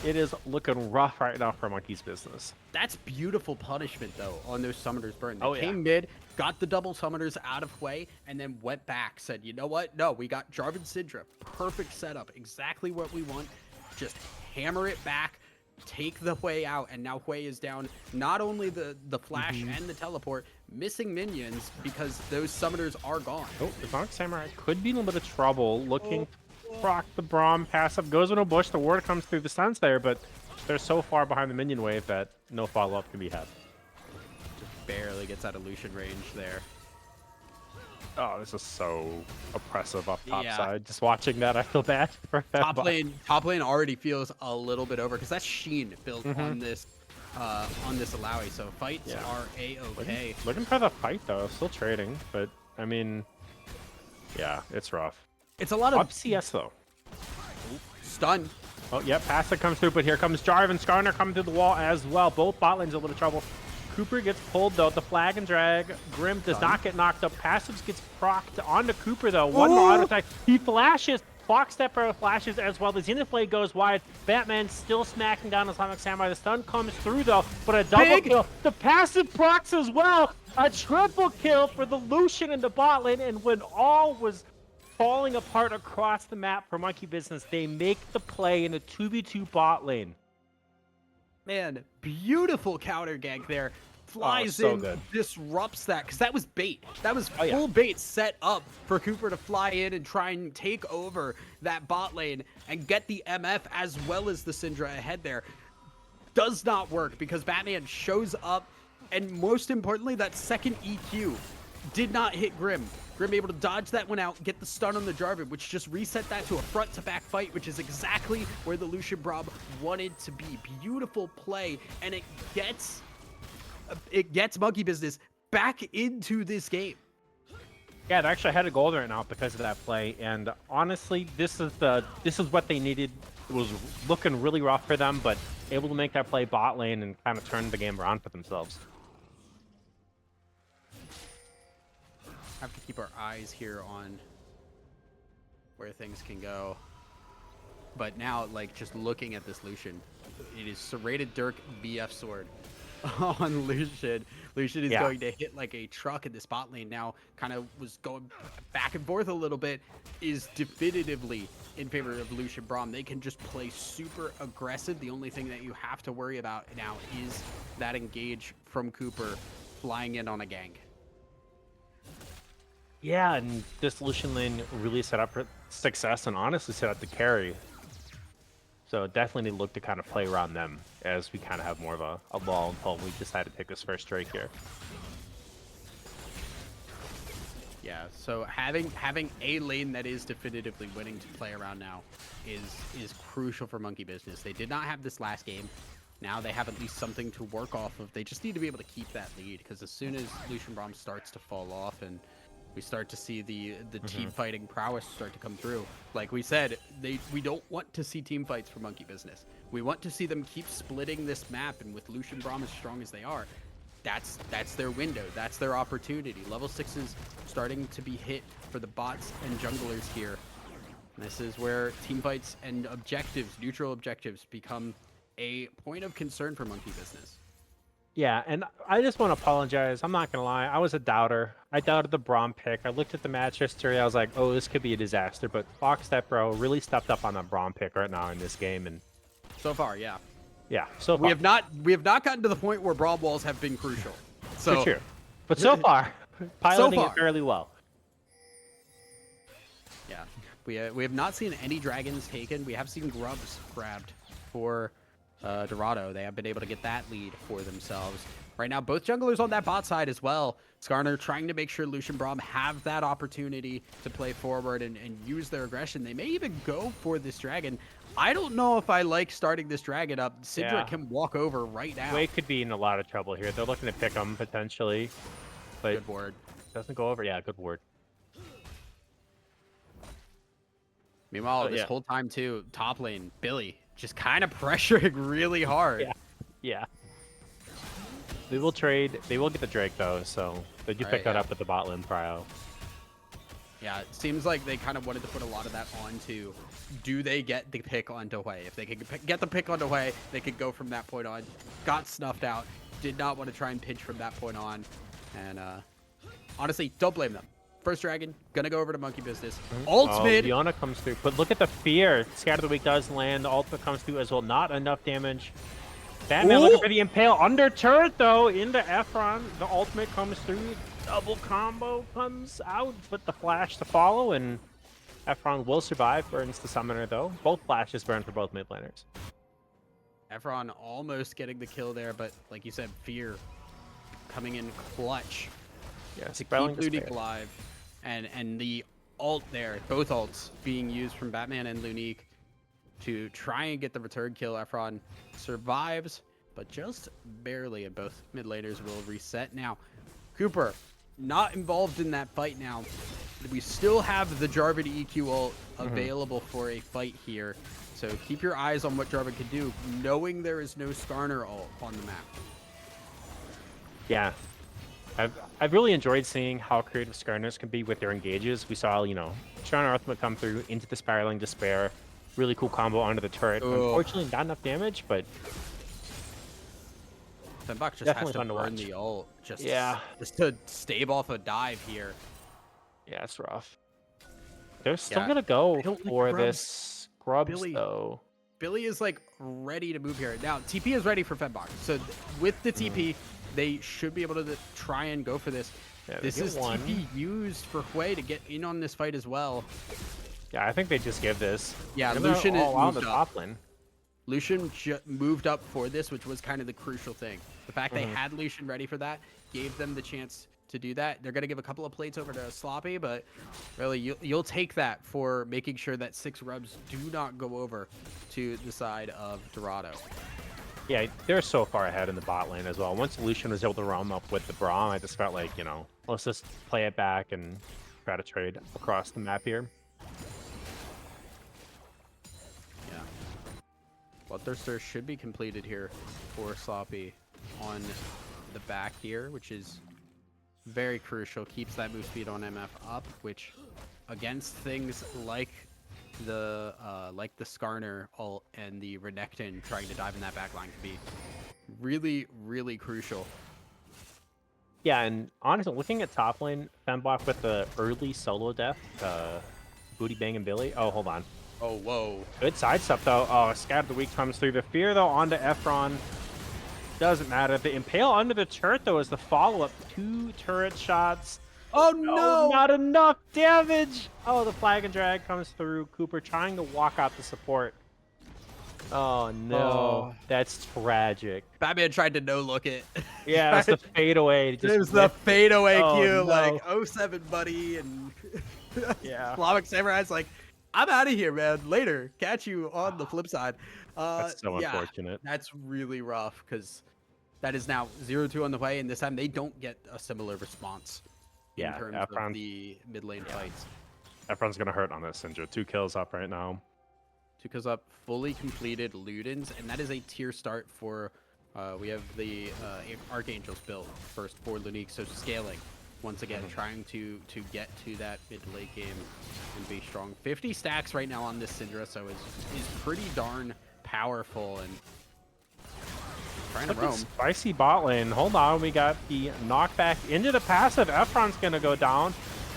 It is looking rough right now for Monkey's business. That's beautiful punishment, though, on those Summoners burn. They came mid, got the double Summoners out of play, and then went back, said, you know what? No, we got Jarvan Syndra. Perfect setup. Exactly what we want. Just hammer it back, take the Hui out, and now Hui is down not only the flash and the teleport, missing minions because those Summoners are gone. Oh, the Sonic Samurai could be in a little bit of trouble looking... Proc the Braum passive goes in a bush. The ward comes through the stuns there, but they're so far behind the minion wave that no follow-up can be had. Just barely gets out of Lucian range there. Oh, this is so oppressive up top side. Just watching that, I feel bad for that. Top lane already feels a little bit over because that's Sheen built on this Alawi. So fights are a-okay. Looking for the fight though, still trading, but I mean, yeah, it's rough. It's a lot of up CS though. Stun. Oh yeah, passive comes through, but here comes Jarvan. Skarner coming through the wall as well. Both bot lanes a little trouble. Cooper gets pulled though. The flag and drag. Grim does not get knocked up. Passives gets procced onto Cooper though. One more auto attack. He flashes. Fox Stepper flashes as well. The Zenith Blade goes wide. Batman still smacking down Islamic Samurai. The stun comes through though, but a double kill. The passive procs as well. A triple kill for the Lucian in the bot lane, and when all was falling apart across the map for Monkey Business, they make the play in a 2v2 bot lane. Man, beautiful counter gank there. Flies so in, good. disrupts that, because that was bait. That was Oh, yeah. full bait set up for Cooper to fly in and try and take over that bot lane and get the MF as well as the Syndra ahead there. Does not work because Batman shows up, and most importantly, that second EQ did not hit Grim. Grim able to dodge that one out, get the stun on the Jarvan, which just reset that to a front-to-back fight, which is exactly where the Lucian Braum wanted to be. Beautiful play, and it gets Monkey Business back into this game. Yeah, they actually had a goal right now because of that play, and honestly, this is what they needed. It was looking really rough for them, but able to make that play bot lane and kind of turn the game around for themselves. Have to keep our eyes here on where things can go. But now, like, just looking at this Lucian, it is serrated Dirk BF sword on Lucian. Lucian is going to hit like a truck in this bot lane now. Kind of was going back and forth a little bit. Is definitively in favor of Lucian Braum. They can just play super aggressive. The only thing that you have to worry about now is that engage from Cooper flying in on a gank. Yeah, and this Lucian lane really set up for success and honestly set up the carry. So definitely need to look to kind of play around them as we kind of have more of a ball until we decide to take this first strike here. Yeah, so having a lane that is definitively winning to play around now is crucial for Monkey Business. They did not have this last game. Now they have at least something to work off of. They just need to be able to keep that lead, because as soon as Lucian Braum starts to fall off and we start to see the team fighting prowess start to come through, like we said, we don't want to see team fights for Monkey Business. We want to see them keep splitting this map, and with Lucian Braum as strong as they are, that's their window. That's their opportunity. Level 6s starting to be hit for the bots and junglers here. And this is where team fights and objectives, neutral objectives, become a point of concern for Monkey Business. Yeah, and I just want to apologize. I'm not going to lie. I was a doubter. I doubted the Braum pick. I looked at the match history. I was like, oh, this could be a disaster. But Fox Step Bro really stepped up on that Braum pick right now in this game. And so far, yeah. Yeah, so far. We have not gotten to the point where Braum walls have been crucial. So, for sure. But so far, piloting it fairly well. Yeah, we have not seen any dragons taken. We have seen grubs grabbed for Dorado. They have been able to get that lead for themselves. Right now, both junglers on that bot side as well. Skarner trying to make sure Lucian Braum have that opportunity to play forward and use their aggression. They may even go for this dragon. I don't know if I like starting this dragon up. Syndra can walk over right now. Wade could be in a lot of trouble here. They're looking to pick him potentially. But good word. Doesn't go over. Yeah, good word. Meanwhile, this whole time too, top lane, Billy just kind of pressuring really hard. Yeah. They will trade. They will get the Drake though, so they do pick that up with the bot lane prio. Yeah, it seems like they kind of wanted to put a lot of that onto, do they get the pick onto Hui? If they could get the pick onto Hui, they could go from that point on. Got snuffed out. Did not want to try and pinch from that point on. And honestly, don't blame them. First dragon, gonna go over to Monkey Business. Ult mid. Diana comes through, but look at the fear. Scatter the Weak does land. The ultimate comes through as well. Not enough damage. Batman looking for the impale. Under turret though, into Efron. The ultimate comes through. Double combo comes out, but the flash to follow, and Efron will survive. Burns the summoner though. Both flashes burn for both mid laners. Efron almost getting the kill there, but like you said, fear coming in clutch. Yeah, to keep Lunique alive. And the ult there, both ults being used from Batman and Lunique to try and get the return kill. Efron survives, but just barely, and both mid laners will reset. Now, Cooper, not involved in that fight now. We still have the Jarvan EQ ult available for a fight here. So keep your eyes on what Jarvan can do, knowing there is no Skarner ult on the map. Yeah. I've really enjoyed seeing how creative Skarners can be with their engages. We saw, Skarner ultimate come through into the Spiraling Despair. Really cool combo onto the turret. Ugh. Unfortunately, not enough damage, but Fenbach just has to burn the ult just to stave off a dive here. Yeah, it's rough. They're still gonna go for this Grubs though. Billy is like ready to move here. Now TP is ready for Fedbach. So with the TP, they should be able to try and go for this. Yeah, This is TP used for Hui to get in on this fight as well. Yeah, I think they just give this. Yeah, They're Lucian is all on the moved top up. lane. Lucian moved up for this, which was kind of the crucial thing. The fact they had Lucian ready for that gave them the chance to do that. They're going to give a couple of plates over to Sloppy, but really you'll take that for making sure that 6 rubs do not go over to the side of Dorado. Yeah, they're so far ahead in the bot lane as well. Once Lucian was able to roam up with the Braum, I just felt like, let's just play it back and try to trade across the map here. Yeah. Bloodthirster should be completed here for Sloppy on the back here, which is very crucial. Keeps that move speed on MF up, which against things like the Skarner ult and the Renekton trying to dive in that back line can be really, really crucial. Yeah, and honestly, looking at top lane, Femblock with the early solo death, Booty Bang and Billy. Oh, hold on. Oh, whoa. Good sidestep, though. Oh, Scat of the Week comes through. The fear, though, onto Efron. Doesn't matter. The Impale under the turret, though, is the follow-up. 2 turret shots. Oh, no! Not enough damage! Oh, the Flag and Drag comes through. Cooper trying to walk out the support. Oh, no. Oh. That's tragic. Batman tried to no-look it. Yeah, it's the fadeaway. It was the fadeaway cue, no. like, 07 buddy, and yeah. Slavic Samurai's like, I'm out of here, man. Later. Catch you on the flip side. That's so yeah, unfortunate. That's really rough, because that is now 0-2 on the way, and this time they don't get a similar response in terms of the mid lane fights. Efron's going to hurt on this, Syndra. 2 kills up right now. 2 kills up, fully completed Ludens, and that is a tier start for, we have the Archangel's build first for Lunique, so scaling. Once again, trying to get to that mid-late game and be strong. 50 stacks right now on this Syndra, so is pretty darn powerful and trying to roam. Spicy bot lane. Hold on, we got the knockback into the passive. Efron's gonna go down.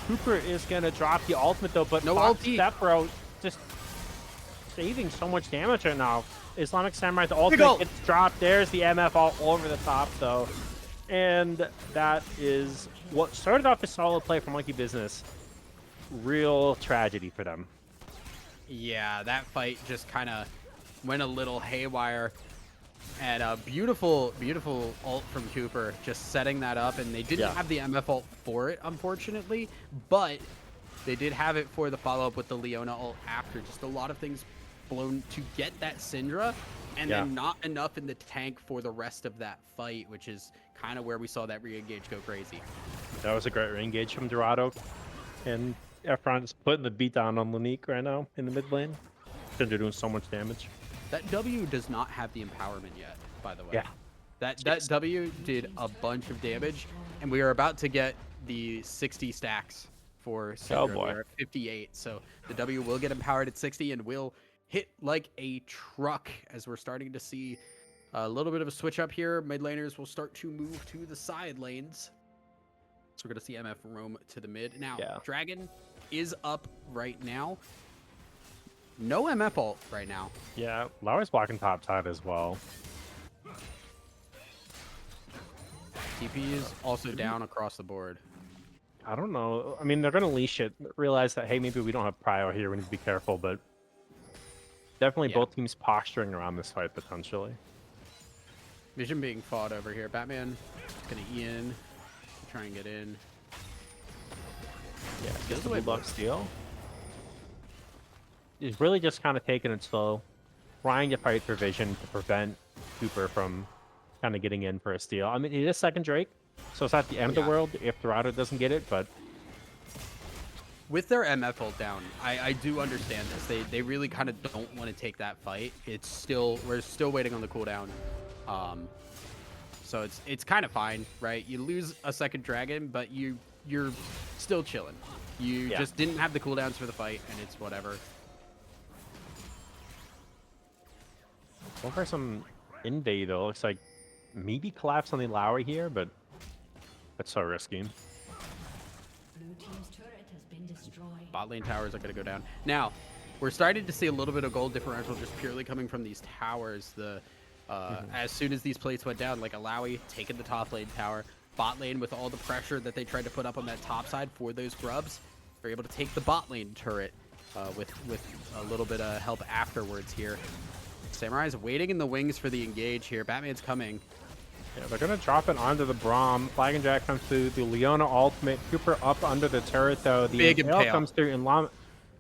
Cooper is gonna drop the ultimate though, but no ulti. Step Bro just saving so much damage right now. Islamic Samurai, the ultimate gets dropped. There's the MF all over the top though. And that is what started off a solid play for Monkey Business. Real tragedy for them. Yeah, that fight just kind of went a little haywire. And a beautiful, beautiful ult from Cooper, just setting that up. And they didn't have the MF ult for it, unfortunately. But they did have it for the follow-up with the Leona ult after. Just a lot of things blown to get that Syndra. And then not enough in the tank for the rest of that fight, which is kind of where we saw that re-engage go crazy. That was a great re-engage from Dorado. And Efron's putting the beat down on Lunique right now in the mid lane. They're doing so much damage. That W does not have the empowerment yet, by the way. Yeah. That W did a bunch of damage, and we are about to get the 60 stacks for Syndra. Oh boy. We're at 58, so the W will get empowered at 60 and will hit like a truck as we're starting to see a little bit of a switch up here. Mid laners will start to move to the side lanes. So we're going to see MF roam to the mid. Now, Dragon is up right now. No MF ult right now. Yeah, Lauer's blocking top side as well. TP is also down across the board. I don't know. I mean, they're going to leash it. Realize that, hey, maybe we don't have prio here. We need to be careful, but definitely both teams posturing around this fight potentially. Vision being fought over here. Batman is going to Ian to try and get in. Yeah, gets the Bulldog steal. He's really just kind of taking it slow, trying to fight for Vision to prevent Cooper from kind of getting in for a steal. I mean, it is second Drake, so it's not the end of the world if Dorado doesn't get it, but with their MF ult down, I do understand this. They really kind of don't want to take that fight. We're still waiting on the cooldown. So it's kind of fine, right? You lose a second dragon, but you're still chilling. You just didn't have the cooldowns for the fight, and it's whatever. Going for some invade though. Looks like maybe collapse on the Lowry here, but that's so risky. Blue team's turret has been destroyed. Bot lane towers are going to go down. Now, we're starting to see a little bit of gold differential just purely coming from these towers. As soon as these plates went down, like Alawi taking the top lane tower, bot lane with all the pressure that they tried to put up on that top side for those grubs, they're able to take the bot lane turret with a little bit of help afterwards here. Samurai's waiting in the wings for the engage here. Batman's coming. Yeah, they're gonna drop it onto the Braum. Flag and Jack comes through. The Leona ultimate. Cooper up under the turret though. The Big Impale impale. comes through, and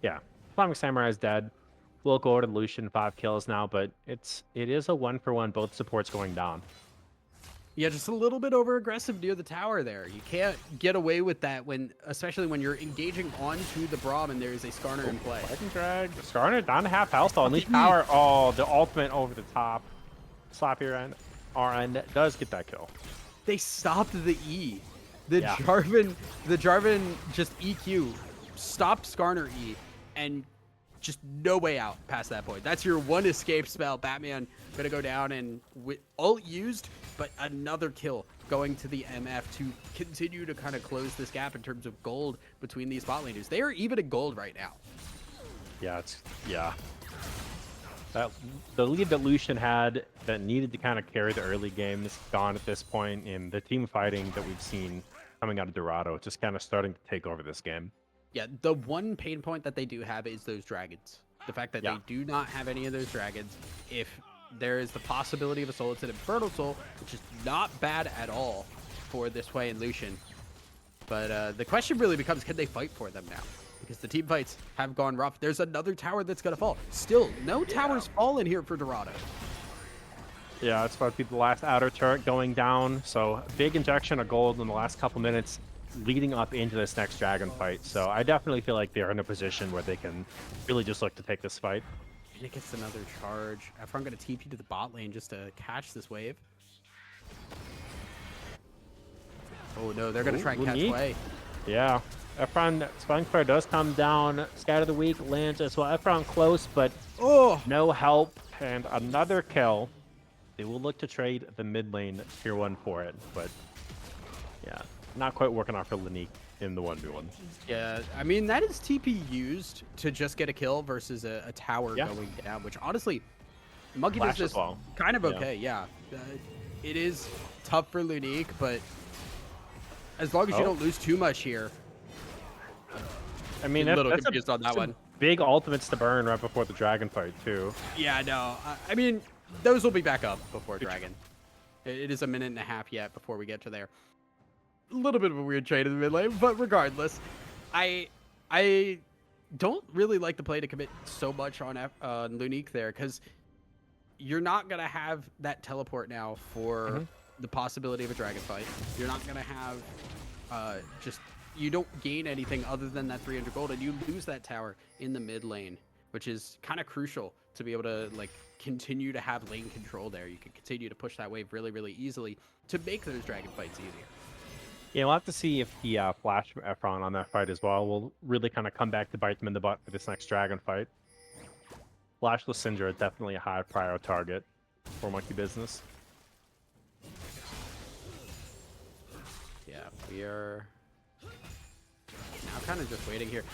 yeah, Islamic Samurai is dead. We'll go to Lucian, 5 kills now, but it is a 1-for-1. Both supports going down. Yeah, just a little bit over aggressive near the tower there. You can't get away with that especially when you're engaging onto the Braum and there is a Skarner in play. Flag and drag. Skarner down to half health. Unleash power. Oh, the ultimate over the top. Slap here and RN does get that kill. They stopped the E. The Yeah. Jarvan just EQ stopped Skarner E and just no way out past that point. That's your one escape spell. Batman gonna go down and with ult used, but another kill going to the MF to continue to kind of close this gap in terms of gold between these bot laners. They are even in gold right now. Yeah. The lead that Lucian had that needed to kind of carry the early game is gone at this point, and the team fighting that we've seen coming out of Dorado just kind of starting to take over this game. Yeah, the one pain point that they do have is those dragons. The fact that they do not have any of those dragons. If there is the possibility of a soul, it's an Infernal Soul, which is not bad at all for this way in Lucian. But the question really becomes, can they fight for them now? Because the team fights have gone rough. There's another tower that's going to fall. Still, no towers fallen here for Dorado. Yeah, it's about to be the last outer turret going down. So big injection of gold in the last couple minutes leading up into this next dragon fight. So I definitely feel like they're in a position where they can really just look to take this fight. And it gets another charge. Efron going to TP to the bot lane just to catch this wave. Oh no, they're going to try and catch way. Yeah. Efron, Spangfire does come down. Scatter the Weak lands as well. Efron close, but no help. And another kill. They will look to trade the mid lane tier 1 for it, but yeah, not quite working out for Lanique in the 1v1. Yeah, I mean, that is TP used to just get a kill versus a tower going down, which honestly, Monkey does this kind of okay, yeah. It is tough for Lunique, but as long as you don't lose too much here. I mean, that's confused on that one. Big ultimates to burn right before the dragon fight, too. Yeah, no, I mean, those will be back up before dragon. It is a minute and a half yet before we get to there. A little bit of a weird trade in the mid lane, but regardless, I don't really like the play to commit so much on Lunique there, because you're not going to have that teleport now for the possibility of a dragon fight. You're not going to have you don't gain anything other than that 300 gold, and you lose that tower in the mid lane, which is kind of crucial to be able to like continue to have lane control there. You can continue to push that wave really, really easily to make those dragon fights easier. Yeah, we'll have to see if the flash from Efron on that fight as well will really kind of come back to bite them in the butt for this next dragon fight. Flashless Syndra is definitely a high prior target for Monkey Business. Yeah, we are now kind of just waiting here.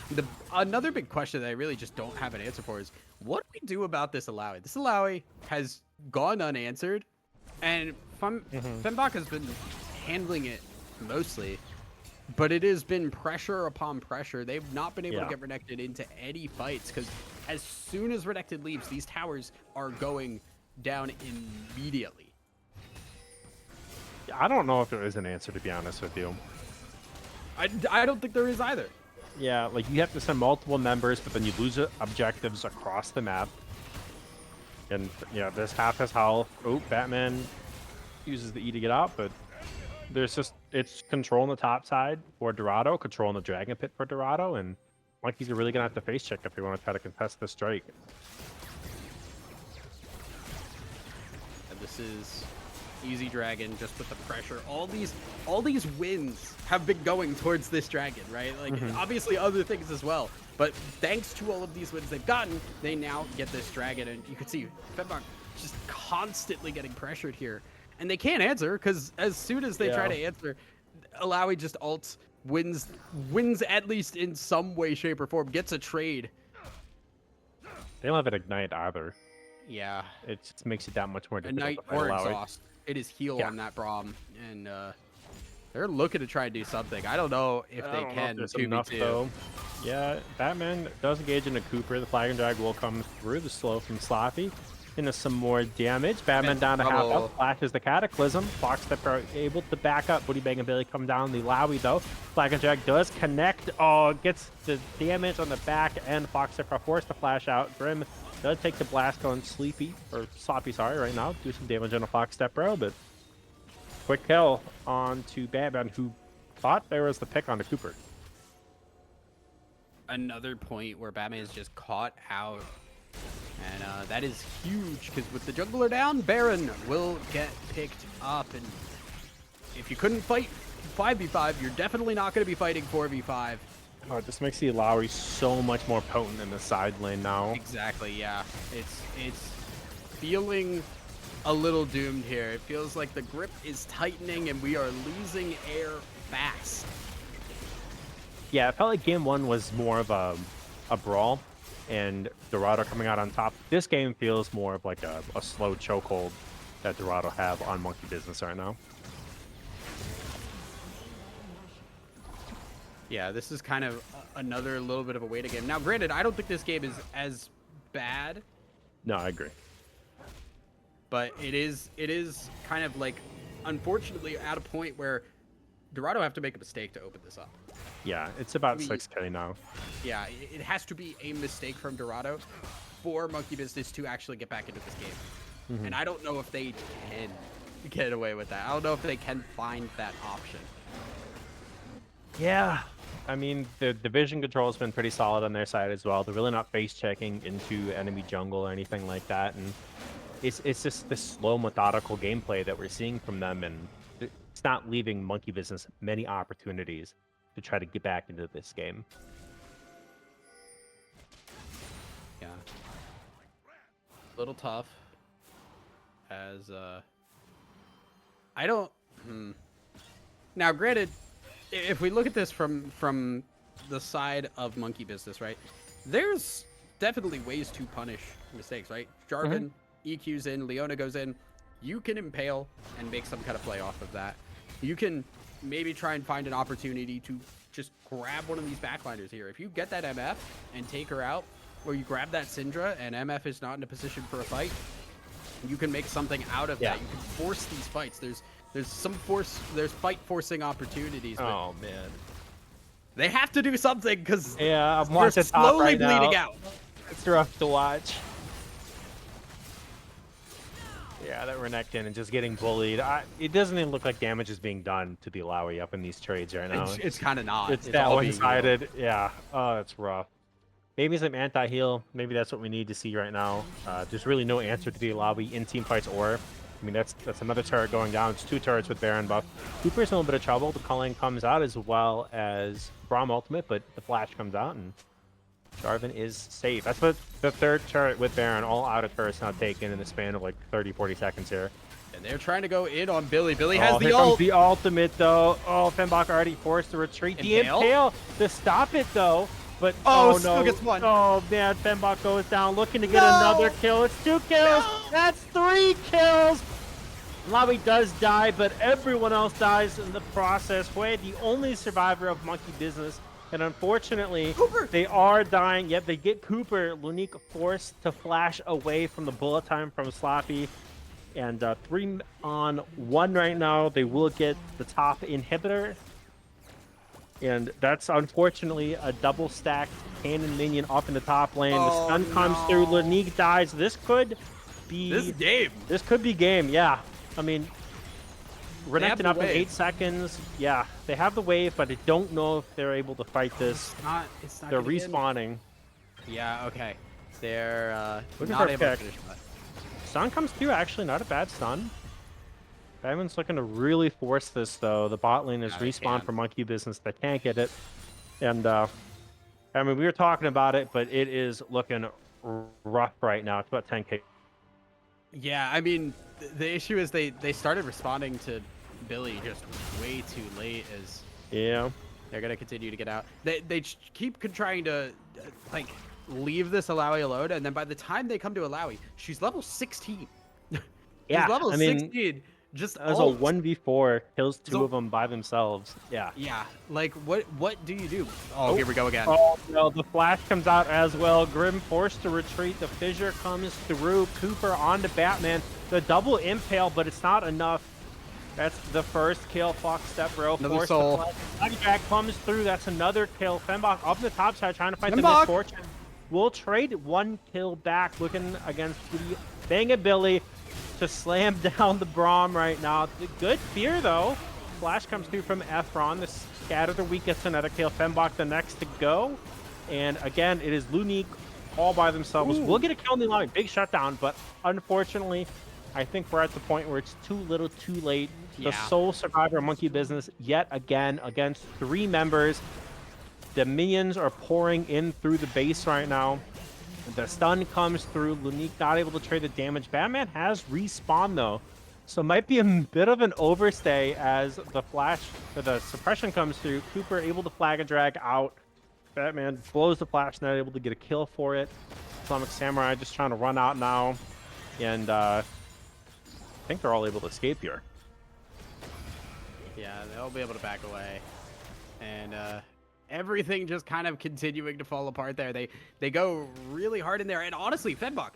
Another big question that I really just don't have an answer for is, what do we do about this Alawi? This Alawi has gone unanswered, and Fembach has been handling it mostly, but it has been pressure upon pressure. They've not been able to get Renekton into any fights, because as soon as Renekton leaves, these towers are going down immediately. I don't know if there is an answer, to be honest with you. I don't think there is either. Yeah, like you have to send multiple members, but then you lose objectives across the map. And yeah, this half his health. Oh, Batman uses the E to get out, but there's just, it's controlling the top side for Dorado, controlling the Dragon Pit for Dorado, and Monkeys are really gonna have to face check if they want to try to contest this strike. And this is easy dragon just with the pressure. All these wins have been going towards this dragon, right? Like obviously other things as well, but thanks to all of these wins they've gotten, they now get this dragon, and you can see Fembach just constantly getting pressured here, and they can't answer, because as soon as they try to answer, Alawi just ults, wins at least in some way, shape, or form, gets a trade. They don't have an ignite either. Yeah. It just makes it that much more difficult Ignite to fight or Alawi. exhaust. It is heal Yeah. on that Braum, and they're looking to try and do something. I don't know if I they don't know if can there's 2v2. enough though. Yeah, Batman does engage into Cooper. The Flag and Drag will come through the slow from Sloppy into some more damage. Batman And down to half trouble. up. Flashes the Cataclysm. Fox Stepper able to back up. Booty Bang and Billy come down. The Lowy though. Flag and Drag does connect. Oh, gets the damage on the back end. Fox Stepper forced to flash out. Grim does take the blast on Sleepy, or Sloppy, sorry, right now. Do some damage on a Fox Stepper, but quick kill on to Batman, who thought there was the pick on the Cooper. Another point where Batman is just caught out. And that is huge, because with the jungler down, Baron will get picked up. And if you couldn't fight 5v5, you're definitely not going to be fighting 4v5. Oh, this makes the Lowry so much more potent in the side lane now. Exactly, yeah. It's feeling a little doomed here. It feels like the grip is tightening and we are losing air fast. Yeah, it felt like game one was more of a brawl and Dorado coming out on top. This game feels more of like a slow chokehold that Dorado have on Monkey Business right now. Yeah, this is kind of another little bit of a waiting game. Now, granted, I don't think this game is as bad, No, I agree. but it is kind of like, unfortunately, at a point where Dorado have to make a mistake to open this up. Yeah, it's about We- 6K now. Yeah, it has to be a mistake from Dorado for Monkey Business to actually get back into this game. Mhm. And I don't know if they can get away with that. I don't know if they can find that option. Yeah, I mean, the division control has been pretty solid on their side as well. They're really not face checking into enemy jungle or anything like that, and it's just this slow, methodical gameplay that we're seeing from them, and it's not leaving Monkey Business many opportunities to try to get back into this game. Yeah. A little tough. As I don't Now granted, if we look at this from the side of Monkey Business, right? There's definitely ways to punish mistakes, right? Jarvan EQs in, Leona goes in. You can impale and make some kind of play off of that. You can maybe try and find an opportunity to just grab one of these backliners here. If you get that MF and take her out, or you grab that Syndra and MF is not in a position for a fight, you can make something out of that. You can force these fights. There's fight forcing opportunities. But Oh man. they have to do something because Yeah, I'm they're watching top slowly right bleeding now. out. It's rough to watch. Yeah, that Renekton and just getting bullied. It doesn't even look like damage is being done to the Alawi up in these trades right now. It's kind of not. It's that all being one-sided. Yeah. Oh, it's rough. Maybe some anti-heal. Maybe that's what we need to see right now. There's really no answer to the Alawi in team fights or. I mean, that's another turret going down. It's 2 turrets with Baron buff. Cooper's in a little bit of trouble. The culling comes out as well as Braum ultimate, but the flash comes out and Jarvan is safe. That's what the 3rd turret with Baron, all out of turrets now taken in the span of like 30-40 seconds here. And they're trying to go in on Billy. Billy has the here ult. comes the ultimate though. Oh, Fembok already forced to retreat. The Impale? impale to stop it though. But Oh, oh still no. gets one. Oh man, Fembok goes down looking to get No! another kill. It's 2 kills. That's 3 kills. Lawi does die, but everyone else dies in the process. Hwei, the only survivor of Monkey Business. And unfortunately, Cooper! they are dying. Yet they get Cooper. Lunique forced to flash away from the bullet time from Sloppy. And 3-on-1 right now. They will get the top inhibitor. And that's unfortunately a double stacked cannon minion up in the top lane. The stun comes through. Lunique dies. This could be game. This could be game, yeah. I mean, have Renekton the up in wave. 8 seconds. Yeah, they have the wave, but I don't know if they're able to fight this. It's not They're gonna get in. respawning. Yeah, okay. They're Looking not for a able to pick. finish that. Stun comes through, actually, not a bad stun. Batman's looking to really force this, though. The bot lane is Yeah, they respawn can. for Monkey Business. They can't get it. And, I mean, we were talking about it, but it is looking rough right now. It's about 10k. Yeah, I mean, the issue is they started responding to Billy just way too late as Yeah. they're going to continue to get out. They keep trying to, like, leave this Alawi alone, and then by the time they come to Alawi, she's level 16. Yeah, She's level I mean, 16. Just that was a all 1v4, kills two So- of them by themselves. Yeah. yeah. Like what do you do? Oh, here we go again. Oh no, the flash comes out as well. Grim forced to retreat. The fissure comes through. Cooper onto Batman. The double impale, but it's not enough. That's the first kill. Fox Step Bro. Another Forced soul. to flash. Drag comes through. That's another kill. Fembok up the top side trying to fight the Fembok! misfortune. We'll trade one kill back, looking against the bangability to slam down the Braum right now. Good fear though. Flash comes through from Efron. The Scatter the Weak gets another kill. Fembok the next to go. And again, it is Lunique all by themselves. Ooh. We'll get a kill in the line. Big shutdown, but unfortunately, I think we're at the point where it's too little too late. The Yeah. sole survivor of Monkey Business yet again against 3 members. The minions are pouring in through the base right now. The stun comes through. Lunique not able to trade the damage. Batman has respawned though. So it might be a bit of an overstay as the flash or the suppression comes through. Cooper able to flag and drag out. Batman blows the flash, not able to get a kill for it. Islamic Samurai just trying to run out now. And I think they're all able to escape here. Yeah, they'll be able to back away. And everything just kind of continuing to fall apart there. They go really hard in there. And honestly, Fembok,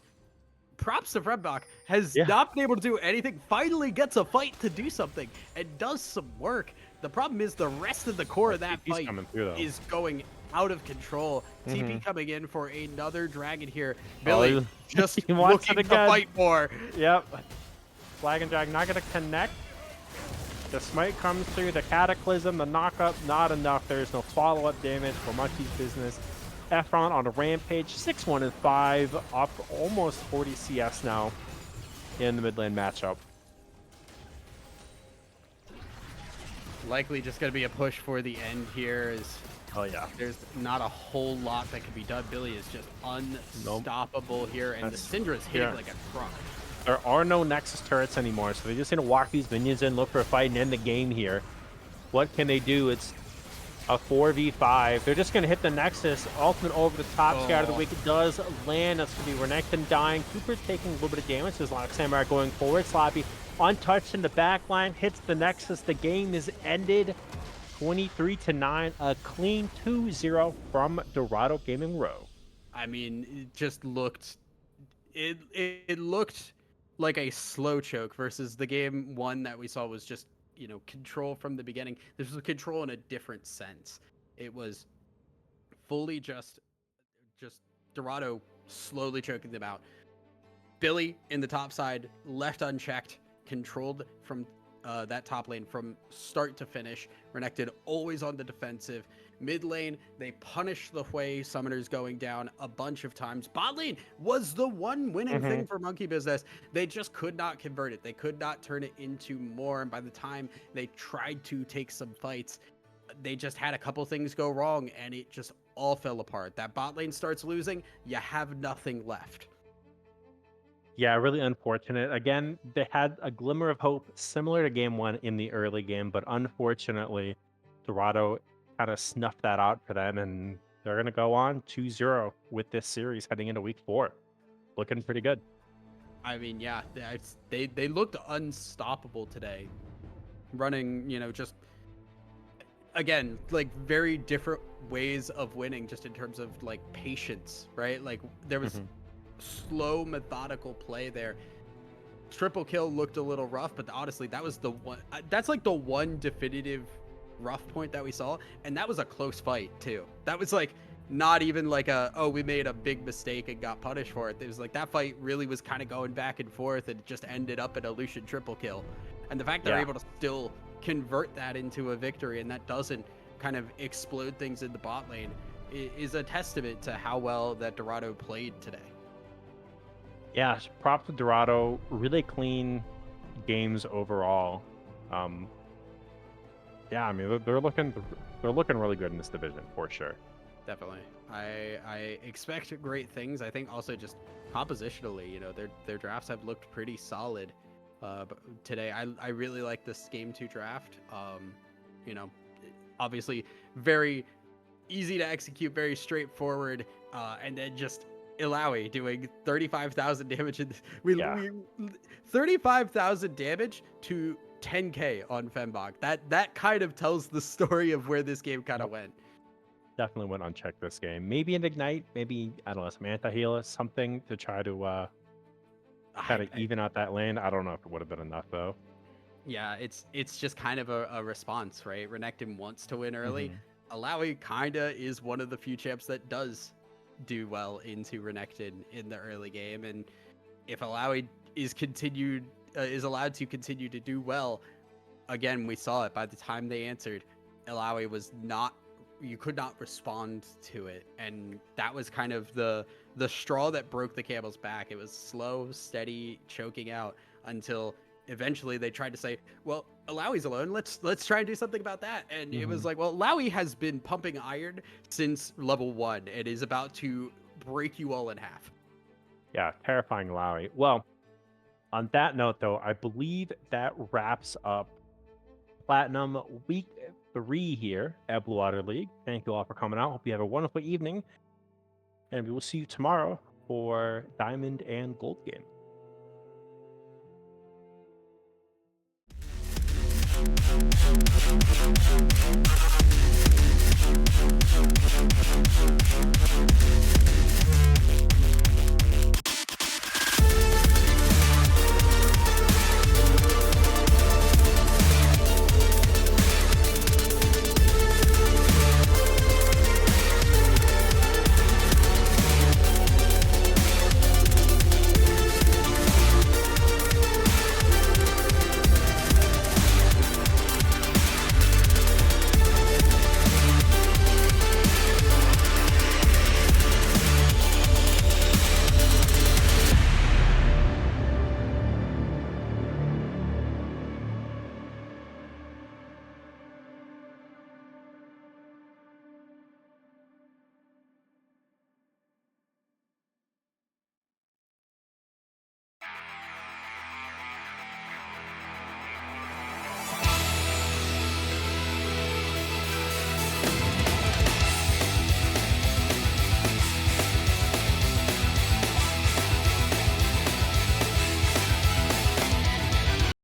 props to Fembok, has not been able to do anything. Finally gets a fight to do something and does some work. The problem is the rest of the core of that fight is going out of control. TP coming in for another dragon here. Billy just looking to fight more. Yep. Flag and drag not going to connect. The smite comes through, the cataclysm, the knockup, not enough. There's no follow-up damage for Monkey's Business. Efron on a rampage, 6-1 and 5, up almost 40 CS now in the mid lane matchup. Likely just going to be a push for the end here. Oh yeah. There's not a whole lot that can be done. Billy is just unstoppable here, and the Syndra is hitting like a truck. There are no Nexus turrets anymore, so they just need to walk these minions in, look for a fight, and end the game here. What can they do? It's a 4v5. They're just going to hit the Nexus. Ultimate over the top. Scatter the Wicked does land. That's going to be Renekton dying. Cooper's taking a little bit of damage. There's a lot of Samurai going forward. Sloppy untouched in the back line. Hits the Nexus. The game is ended. 23-9. A clean 2-0 from Dorado Gaming Row. I mean, it just looked... It looked like a slow choke versus the game one that we saw was just, you know, control from the beginning. This was control in a different sense. It was fully just Dorado slowly choking them out. Billy in the top side, left unchecked, controlled from that top lane from start to finish. Renekton always on the defensive. Mid lane, they punished the Hui summoners going down a bunch of times. Bot lane was the one winning thing for Monkey Business. They just could not convert it. They could not turn it into more. And by the time they tried to take some fights, they just had a couple things go wrong and it just all fell apart. That bot lane starts losing, you have nothing left. Yeah, really unfortunate. Again, they had a glimmer of hope similar to game one in the early game, but unfortunately, Dorado kind of snuffed that out for them, and they're going to go on 2-0 with this series heading into week 4. Looking pretty good. I mean, yeah, they looked unstoppable today. Running, you know, just, again, like very different ways of winning just in terms of like patience, right? Like there was slow, methodical play there. Triple kill looked a little rough, but honestly, that was the one, that's like the one definitive rough point that we saw, and that was a close fight too. That was like not even like a, oh, we made a big mistake and got punished for it. It was like that fight really was kind of going back and forth and it just ended up at a Lucian triple kill. And the fact they're able to still convert that into a victory and that doesn't kind of explode things in the bot lane is a testament to how well that Dorado played today. Yeah, props to Dorado. Really clean games overall. Yeah, I mean they're looking really good in this division for sure. Definitely. I expect great things. I think also just compositionally, you know, their drafts have looked pretty solid. But today I really like this game 2 draft. You know, obviously very easy to execute, very straightforward, and then just Ilaoi doing 35,000 damage. We 35,000 damage to 10k on Fembok. That kind of tells the story of where this game kind of went. Definitely went unchecked this game. Maybe an Ignite, maybe, I don't know, some anti-heal, something to try to kind of even out that lane. I don't know if it would have been enough, though. Yeah, it's just kind of a response, right? Renekton wants to win early. Ilaoi kinda is one of the few champs that does do well into Renekton in the early game, and if Ilaoi is allowed to continue to do well, again, we saw it by the time they answered, Ilaoi was not, you could not respond to it, and that was kind of the straw that broke the camel's back. It was slow, steady choking out until eventually they tried to say, well, Ilaoi's alone, let's try and do something about that. And it was like, well, Ilaoi has been pumping iron since level 1 and is about to break you all in half. Yeah, terrifying Ilaoi. Well, on that note, though, I believe that wraps up Platinum Week 3 here at Blue Water League. Thank you all for coming out. Hope you have a wonderful evening, and we will see you tomorrow for Diamond and Gold game. Thank you.